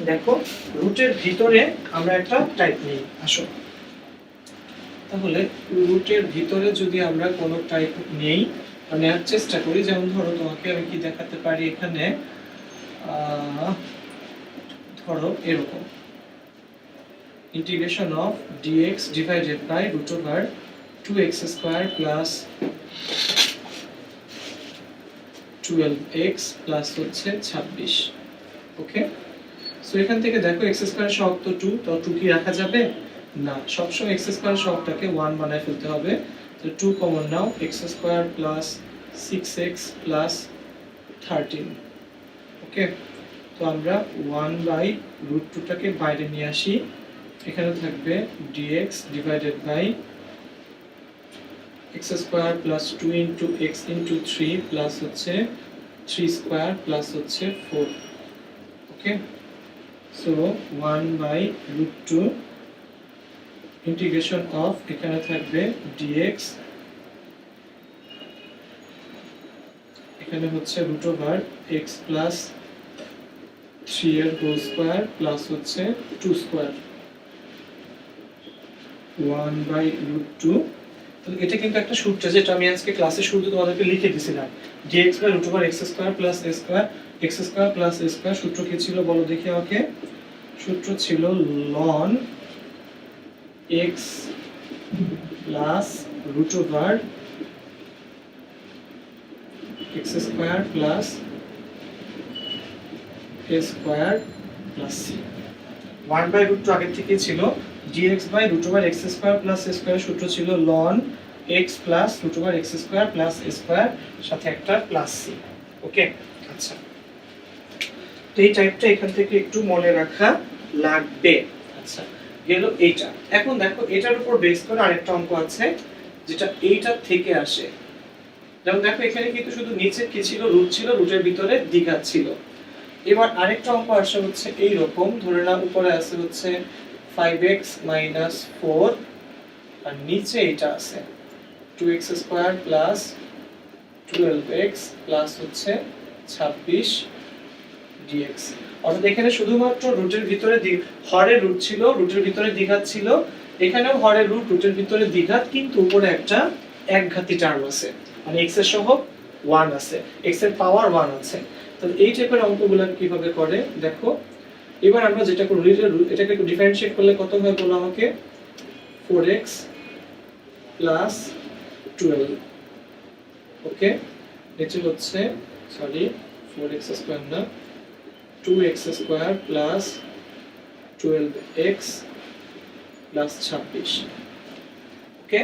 দেখো রুটের ভিতরে আমরা একটা টাইপ নিই। আসো তাহলে রুটের ভিতরে যদি আমরা কোনো টাইপ নেই, নেওয়ার চেষ্টা করি, যেমন ধরো তোমাকে আমি কি দেখাতে পারি এখানে, ধরো এরকম integration of dx divided by root over 2x square plus 12x plus হচ্ছে 26। ওকে, সো এখান থেকে দেখো x স্কয়ার সহগ তো 2, তো 2 কি রাখা যাবে না, সবসময় x স্কয়ার সহগটাকে 1 বানায় ফেলতে হবে। তো 2 কমন নাও, x square plus 6x plus 13। ওকে, তো আমরা 1/√2 টাকে বাইরে নিয়ে আসি, এখানে থাকবে dx divided by x square plus 2 into x into 3 plus হচ্ছে 3 স্কয়ার প্লাস হচ্ছে 4। ওকে, সো 1/√2 ইন্টিগ্রেশন অফ, এখানে থাকবে dx, এখানে হচ্ছে রুট ওভার x প্লাস 3 এর হোল স্কয়ার প্লাস হচ্ছে 2 স্কয়ার 1/√2। তাহলে এটা কিন্তু একটা সূত্র যেটা আমি আজকে ক্লাসে শুরুতে তোমাদেরকে লিখে দিয়েছিলাম, dx by root over x square plus a square, x square plus a square. সূত্র কি ছিল বলো দেখি আমাকে? সূত্র ছিল ln x plus root over x square plus a square plus c। 1/√2 আগে থেকে ছিল, dx by root over x square plus a square সূত্র ছিল ln x plus root over x square plus a square সাথে একটা plus c। ওকে, আচ্ছা, তো এই টাইপটা এখান থেকে একটু মনে রাখা লাগবে। আচ্ছা, গেল এইটা। এখন দেখো এটার উপর বেস করে আরেকটা অঙ্ক আছে যেটা এইটার থেকে আসে। যেমন দেখো এখানে কিন্তু শুধু নিচে কি ছিল, রুট ছিল, রুটের ভিতরে দ্বিঘাত ছিল। এবার আরেকটা অঙ্ক আসে হচ্ছে এই রকম, ধরে নাও উপরে আছে হচ্ছে 5x 4 আর নিচে এটা আছে 2x square plus 12x plus হচ্ছে 26 dx। অর্থাৎ এখানে শুধুমাত্র রুটের ভিতরে হরের রুট ছিল, রুটের ভিতরে দ্বিঘাত ছিল, এখানেও হরের রুট, রুটের ভিতরে দ্বিঘাত, কিন্তু উপরে একটা একঘাতি টার্ম আছে, মানে x এর সহগ 1 আছে, x এর পাওয়ার 1 আছে। তাহলে এই টাইপের অঙ্কগুলো কিভাবে করে দেখো। এবার আমরা যেটা করব, এটাকে একটু ডিফারেন্সিয়েট করলে কত হয় বলো আমাকে? 4x plus 12। ওকে, নিচে হচ্ছে সরি 4x স্কয়ার না, 2x square plus 12x plus 26। Okay,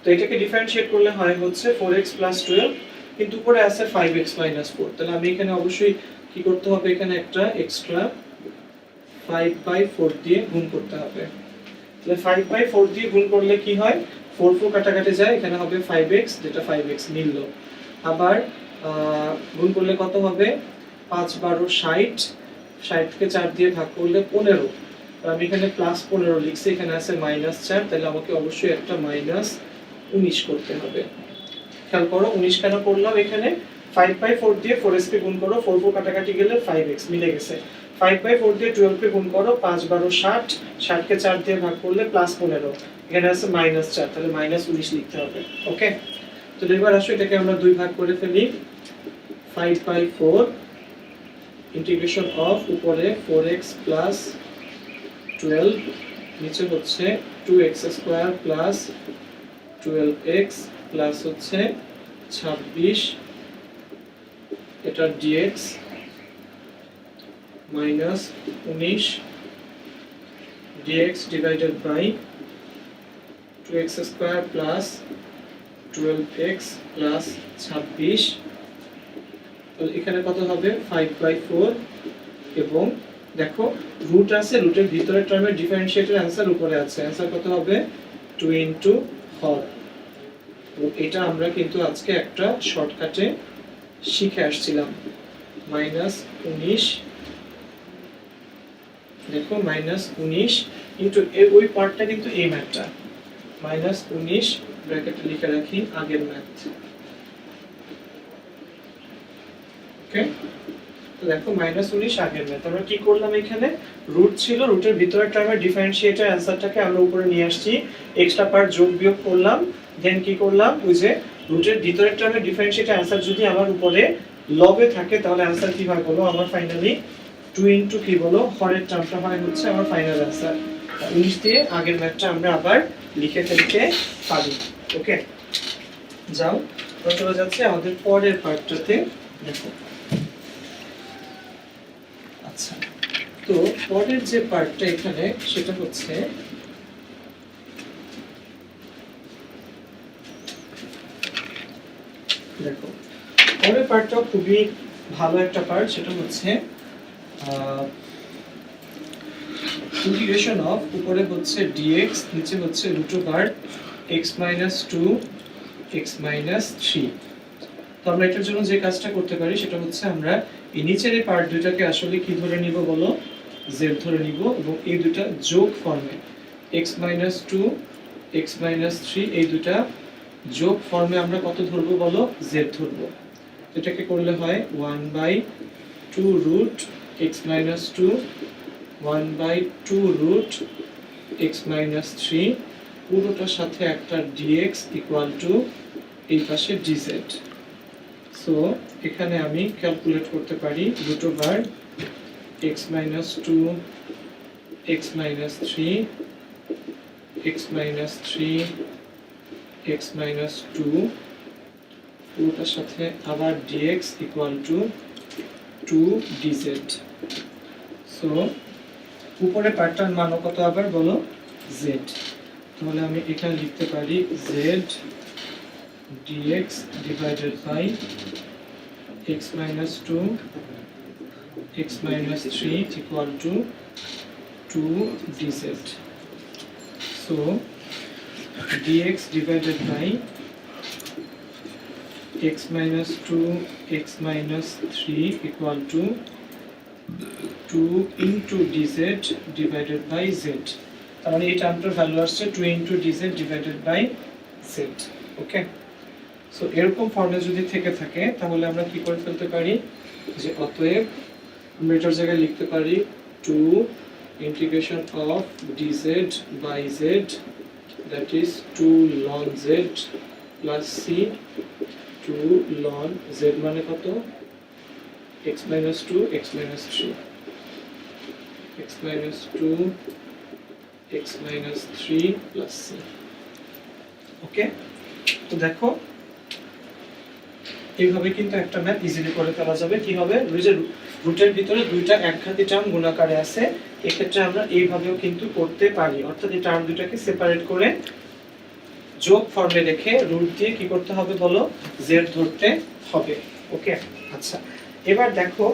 তো এটাকে ডিফারেন্সিয়েট করলে হয় হচ্ছে 4x প্লাস 12, কিন্তু উপরে আছে 5x মাইনাস 4। তাহলে আমি এখানে অবশ্যই কি করতে হবে, এখানে একটা এক্সট্রা 5/4 দিয়ে গুণ করতে হবে। তাহলে 5/4 দিয়ে গুণ করলে কি হয়, 4 4 কাটাকাটি যায়, এখানে হবে 5x, যেটা 5x মিলল। আবার গুণ করলে কত হবে, 5 12 60, 60 কে 4 দিয়ে ভাগ করলে 15। আমি এখানে প্লাস 15 লিখছি, এখানে আছে -4, তাহলে আমাকে অবশ্যই একটা -19 করতে হবে। খেয়াল করো 19 কেন করলাম, এখানে 5/4 দিয়ে 4x কে গুণ করো, 4 4 কাটাকাটি গেলে 5x মিলে গেছে। 5/4 দিয়ে 12 কে গুণ করো, 5 12 60, 60 কে 4 দিয়ে ভাগ করলে +15, এখানে আছে -4, তাহলে -19 লিখতে হবে। ওকে, তো এবার আসো এটাকে আমরা দুই ভাগ করে ফেলি, 5/4 ইন্টিগ্রেশন অফ উপরে 4x প্লাস 12 নিচে হচ্ছে 2x square plus 12x plus হচ্ছে 26 এটা dx minus 19 dx divided by 2x square plus 12x plus 26 তো এখানে কত হবে 5/4 এবং দেখো রুট আছে, রুটের ভিতরের টার্মের ডিফারেন্সিয়েটের आंसर উপরে আছে, आंसर কত হবে 2 ইনটু হর। তো এটা আমরা কিন্তু আজকে একটা শর্টকাটে শিখে আসছিলাম -19 দেখো -19 ইনটু ওই পার্টটা কিন্তু এই ম্যাথটা -19 ব্র্যাকেটে লিখে রাখি আগের ম্যাথ। ওকে, তো দেখো -19 আগের ম্যাথ আমরা কি করলাম, এখানে রুট ছিল, রুটের ভিতরের টার্মের ডিফারেন্সিয়েটের आंसरটাকে আমরা উপরে নিয়ে আসছি, এক্সট্রা পার্ট যোগ বিয়োগ করলাম, দেন কি করলাম ওই যে রুটের ভিতরের টার্মের ডিফারেন্সিয়েটের आंसर যদি আমার উপরে লবে থাকে তাহলে आंसर কি হয় বলো, আমার ফাইনালি 2 ইনটু কি বলো হরের টার্মটা হয় হচ্ছে আমার ফাইনাল आंसर। 19 দিয়ে আগের ম্যাথটা আমরা আবার লিখে ফেলতে পারি। ওকে, যাও তো চলে যাচ্ছে আমাদের পরের পার্টটাতে। দেখো আচ্ছা, তো পরের যে পার্টটা এখানে সেটা হচ্ছে দেখো পরের পার্টটা খুবই ভালো একটা পার্ট, সেটা হচ্ছে ইন্টিগ্রেশন অফ উপরে হচ্ছে dx নিচে হচ্ছে x 2 x 3। তো আমরা এটার জন্য যে কাজটা করতে পারি সেটা হচ্ছে আমরা এই নিচের এই পার্ট দুটাকে আসলে কি ধরে নিব বলো, z ধরে নিব এবং এই দুটো যোগ ফর্মে x 2 x 3 এই দুটো যোগ ফর্মে আমরা কত ধরব বলো, z ধরব। এটাকে করলে হয় 1/2 রুট x 2 1/2 রুট x 3 পুরোটার সাথে একটা dx ইকুয়াল টু এই পাশে dz। সো এখানে আমি ক্যালকুলেট করতে পারি root over x 2 x 3 x 3 x 2 পুরোটার সাথে আবার dx equal to 2 dz। So উপরে পার্টটার মান কত আবার বলো, z। তাহলে আমি এখানে লিখতে পারি z dx divided by x 2 x 3 equal to 2 dz। So dx divided by x 2 x 3 equal to 2 into dz divided by z। তার মানে এই টার্মটার ভ্যালু আসছে 2 into dz divided by z। Okay, so এরকম ফর্মে যদি থেকে থাকে তাহলে আমরা কি করে ফেলতে পারি যে অতএব আমরা এটার জায়গায় লিখতে পারি 2 integration of dz by z that is 2 ln z plus c 2 ln z মানে কত x 2 x 3 x 2 x 3 plus c। Okay, তো দেখো এইভাবে কিন্তু একটা ম্যাথ ইজিলি করে ফেলা যাবে। কি হবে, রুটের ভিতরে দুইটা একঘাতি টার্ম গুণাকারে আছে, এক্ষেত্রে আমরা এইভাবেও কিন্তু করতে পারি, অর্থাৎ এই টার্ম দুটাকে সেপারেট করে যোগ ফর্মে রেখে রুট দিয়ে কি করতে হবে বলো, z ধরতে হবে। ওকে, আচ্ছা এবার দেখো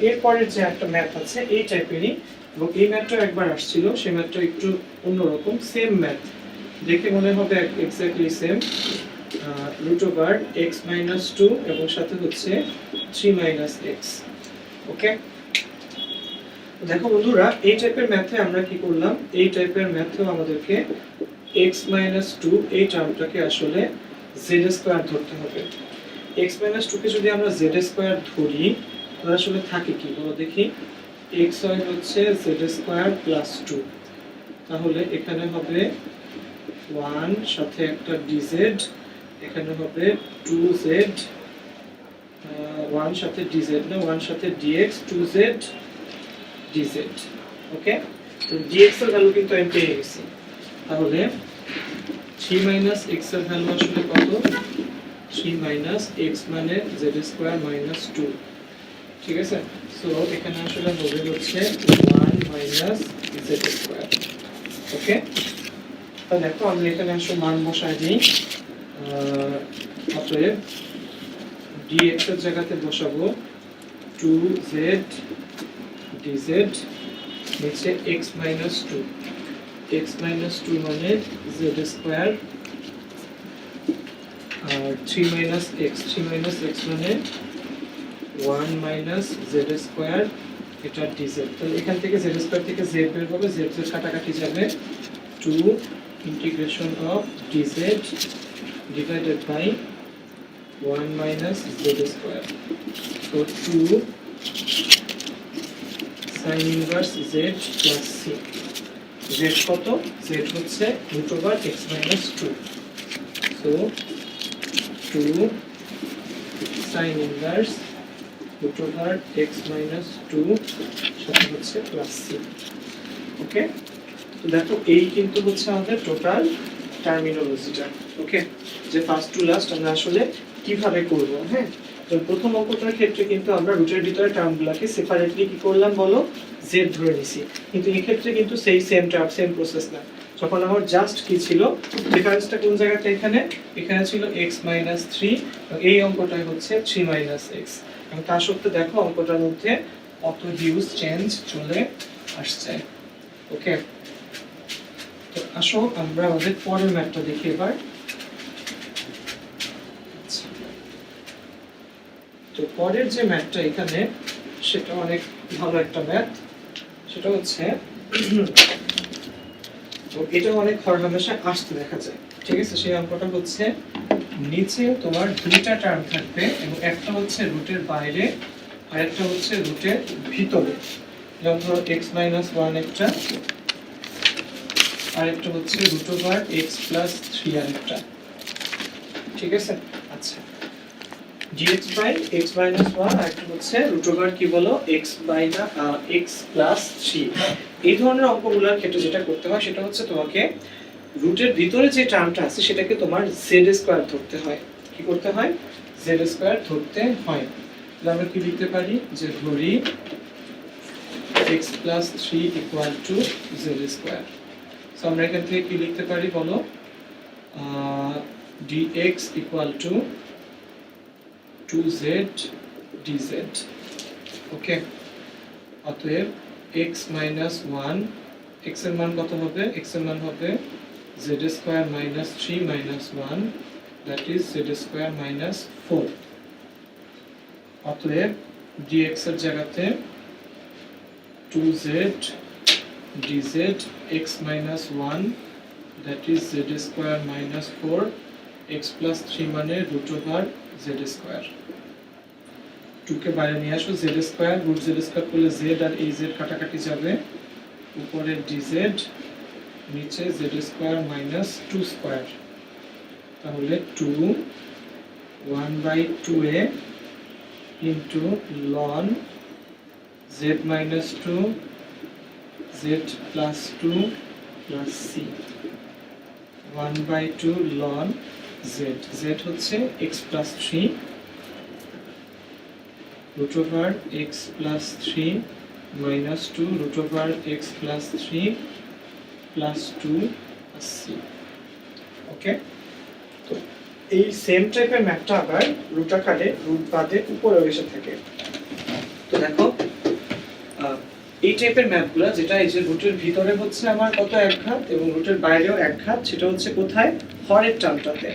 এরপরের যে একটা ম্যাথ আছে এই টাইপেরই, এবং এই ম্যাথটাও একবার আসছিল, সেই ম্যাথটা একটু অন্যরকম, সেম ম্যাথ দেখে মনে হবে exactly same, root over x 2 এবং সাথে হচ্ছে 3 - x। ওকে, দেখো বন্ধুরা এই টাইপের ম্যাথে আমরা কি করলাম, এই টাইপের ম্যাথেও আমাদেরকে x 2 এই টার্মটাকে আসলে z² ধরতে হবে। x 2 কে যদি আমরা z² ধরি তাহলে আসলে থাকে কি বলো দেখি, x হয় হচ্ছে z² + 2, তাহলে এখানে হবে 1 সাথে একটা dz, এখানে হবে 2z ওয়ান সাথে ডিজেড না, ওয়ান সাথে ডিএক্স, 2z ডিজেড। ওকে, তো ডিএক্স এর ভ্যালু কিন্তু আমি পেয়ে গেছি। তাহলে 3 মাইনাস এক্স এর ভ্যালু আসলে কত? 3 মাইনাস এক্স মানে জেড স্কোয়ার মাইনাস 2। ঠিক আছে, সো এখানে আসলে হবে হচ্ছে 1 মাইনাস জেড স্কোয়ার। ওকে, তাহলে দেখো আমরা এখানে আসলে মান বসাই দিই। অতএব dx এর জায়গাতে বসাবো 2z dz, নিচে x মাইনাস 2, x মাইনাস 2 মানে z স্কোয়ার, আর 3 মাইনাস x মানে 1 মাইনাস z স্কোয়ার, এটা dz। তাহলে এখান থেকে z স্কোয়ার থেকে z বের হবে, z এর কাটাকাটি যাবে, 2 integration of dz divided by 1 minus z square. So 2 sin inverse z plus c. z কত? z হচ্ছে root over x minus 2. So 2 sin inverse root over x minus 2 সাথে হচ্ছে plus c. ওকে, তো দেখো এই কিন্তু হচ্ছে আমাদের টোটাল টার্মিনোলজিটা। ওকে, যে ফার্স্ট টু লাস্ট আমরা আসলে কিভাবে করব। হ্যাঁ, তো প্রথম অঙ্কটার ক্ষেত্রে কিন্তু আমরা রুটের ভিতরে টার্মগুলোকে সেপারেটলি কি করলাম বলো, z ধরে নিছি। কিন্তু এই ক্ষেত্রে কিন্তু সেই সেম টার্ম, সেম প্রসেস না। যখন আমার জাস্ট কি ছিল, ডিফারেন্সটা কোন জায়গাতে, এখানে ছিল x 3, এবং এই অঙ্কটাই হচ্ছে 3 x। এবং তা সত্ত্বেও দেখো অঙ্কটার মধ্যে অত হিউজ চেঞ্জ চলে আসছে। ওকে, তো আসো আমরা আমাদের পরের ম্যাথটা দেখি এবার। তো পরের যে ম্যাথটা এখানে, সেটা অনেক ভালো একটা ম্যাথ। সেটা হচ্ছে তো এটা অনেক হরহামেশা আসতে দেখা যায়। ঠিক আছে, সেই অঙ্কটা হচ্ছে নিচে তোমার দুইটা টার্ম থাকবে, এবং একটা হচ্ছে রুটের বাইরে আর একটা হচ্ছে রুটের ভিতরে। যেমন ধরো x মাইনাস 1 একটা, আর একটা হচ্ছে রুট ওভার x প্লাস 3 আর একটা। ঠিক আছে, আচ্ছা, dx বাই x মাইনাস 1 আর একটা হচ্ছে রুট ওভার কি বলো x বাই না x প্লাস 3। এই ধরনের অঙ্কগুলোর ক্ষেত্রে যেটা করতে হয় সেটা হচ্ছে তোমাকে রুটের ভিতরে যে টার্মটা আছে সেটাকে তোমার z স্কয়ার ধরতে হয়। কি করতে হয়? z স্কয়ার ধরতে হয়। তাহলে আমরা কি লিখতে পারি, যে ধরি x plus 3 equal two z square. So আমরা এখান থেকে কি লিখতে পারি বলো, dx equal to 2z dz। ওকে, অতএব x মাইনাস 1, x এর মান কত হবে? x এর মান হবে z square minus 3 minus 1, that is z square minus 4। অতএব dx এর জায়গাতে 2z dz x minus 1, that is z square minus 4, x plus 3 মানে root over z square। 2 কে বাইরে নিয়ে আসো, z square root z square করলে z আর এই z কাটাকাটি যাবে, উপরে dz, নিচে z square minus 2 square। তাহলে 2 1/2a into ln z minus 2 z plus 2 plus c, 1/2 ln z। z হচ্ছে x plus 3 root over x plus 3 minus 2 root over x plus 3 plus 2 plus c। Okay, তো এই same টাইপের ম্যাথটা আবার root আকারে, root বাদে উপরে এসে থাকে। তো দেখো এই টাইপের ম্যাথগুলো, যেটা এই যে রুটের ভিতরে হচ্ছে আমার কত এক ঘাত এবং রুটের বাইরেও এক ঘাত, সেটা হচ্ছে কোথায়, হরের টার্মটাতে।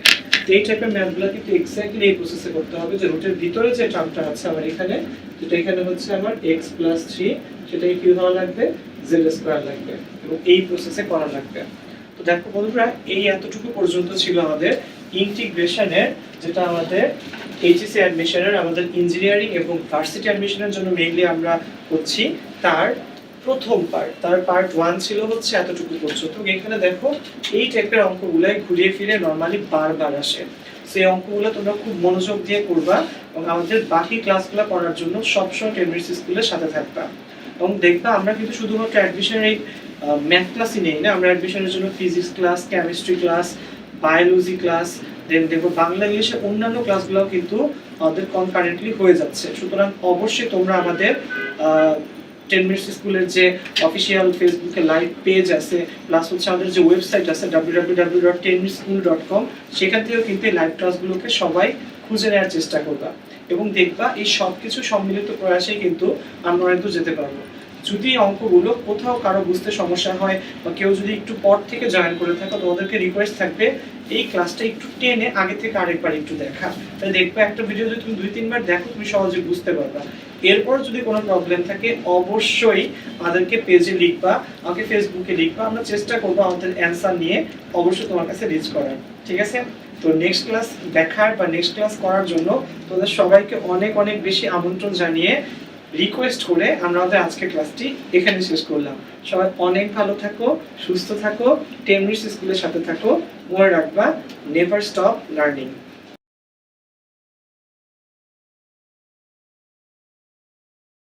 এই টাইপের ম্যাথগুলো কিন্তু এক্স্যাক্টলি এই প্রসেসে করতে হবে, যে রুটের ভিতরে যে টার্মটা আছে আমার এখানে, যেটা এখানে হচ্ছে আমার x প্লাস 3, সেটাই কি হওয়া লাগবে, z স্কয়ার লাগবে, এবং এই প্রসেসে করা লাগবে। তো দেখো বন্ধুরা, এই এতটুকু পর্যন্ত ছিল আমাদের ইন্টিগ্রেশনের, যেটা আমাদের এইচএসসি অ্যাডমিশনের, আমাদের ইঞ্জিনিয়ারিং এবং ভার্সিটি অ্যাডমিশনের জন্য মেইনলি আমরা করছি, তার প্রথম পার্ট। তার পার্ট 1 ছিল হচ্ছে এতটুকু পর্যন্ত। এখানে দেখো এই টাইপের অঙ্কগুলাই ঘুরিয়ে ফিরে নরমালি বারবার আসে। সেই অঙ্কগুলো তোমরা খুব মনোযোগ দিয়ে করবা এবং আমাদের বাকি ক্লাসগুলো করার জন্য সবসময় 10 মিনিটস স্কুলের সাথে থাকবা। এবং দেখবা আমরা কিন্তু শুধুমাত্র অ্যাডমিশনের এই ম্যাথ ক্লাসই নেই না, আমরা অ্যাডমিশনের জন্য physics class, chemistry class, biology class, then দেখো বাংলা ইংলিশের অন্যান্য ক্লাসগুলোও কিন্তু আমাদের কনকারেন্টলি হয়ে যাচ্ছে। সুতরাং অবশ্যই তোমরা আমাদের 10 মিনিটস স্কুলের যে অফিসিয়াল ফেসবুকে লাইভ পেজ আছে, প্লাস হচ্ছে আমাদের যে ওয়েবসাইট আছে www.10minuteschool.com, সেখান থেকেও কিন্তু এই লাইভ ক্লাসগুলোকে সবাই খুঁজে নেওয়ার চেষ্টা করবা এবং দেখবা এই সব কিছু সম্মিলিত প্রয়াসেই কিন্তু আমরা অনেক দূর যেতে পারবো। যদি অঙ্কগুলো কোথাও কারো বুঝতে সমস্যা হয় বা কেউ যদি একটু পর থেকে জয়েন করে থাকো, তোমাদেরকে রিকোয়েস্ট থাকবে এই ক্লাসটা একটু টেনে আগে থেকে আরেকবার একটু দেখা, তাহলে দেখবে একটা ভিডিও যদি তুমি 2-3 বার দেখো তুমি সহজে বুঝতে পারবা। এরপর যদি কোনো প্রবলেম থাকে অবশ্যই আমাদেরকে পেজে লিখবা, আমাকে ফেসবুকে লিখবা, আমরা চেষ্টা করবো আমাদের অ্যান্সার নিয়ে অবশ্যই তোমার কাছে রিচ করার। ঠিক আছে? তো নেক্সট ক্লাস দেখার বা নেক্সট ক্লাস করার জন্য তোমাদের সবাইকে অনেক অনেক বেশি আমন্ত্রণ জানিয়ে রিকোয়েস্ট করে আমরা আমাদের আজকের ক্লাসটি এখানে শেষ করলাম। সবাই অনেক ভালো থাকো, সুস্থ থাকো, 10 মিনিটস স্কুলের সাথে থাকো। মনে রাখবা, নেভার স্টপ লার্নিং।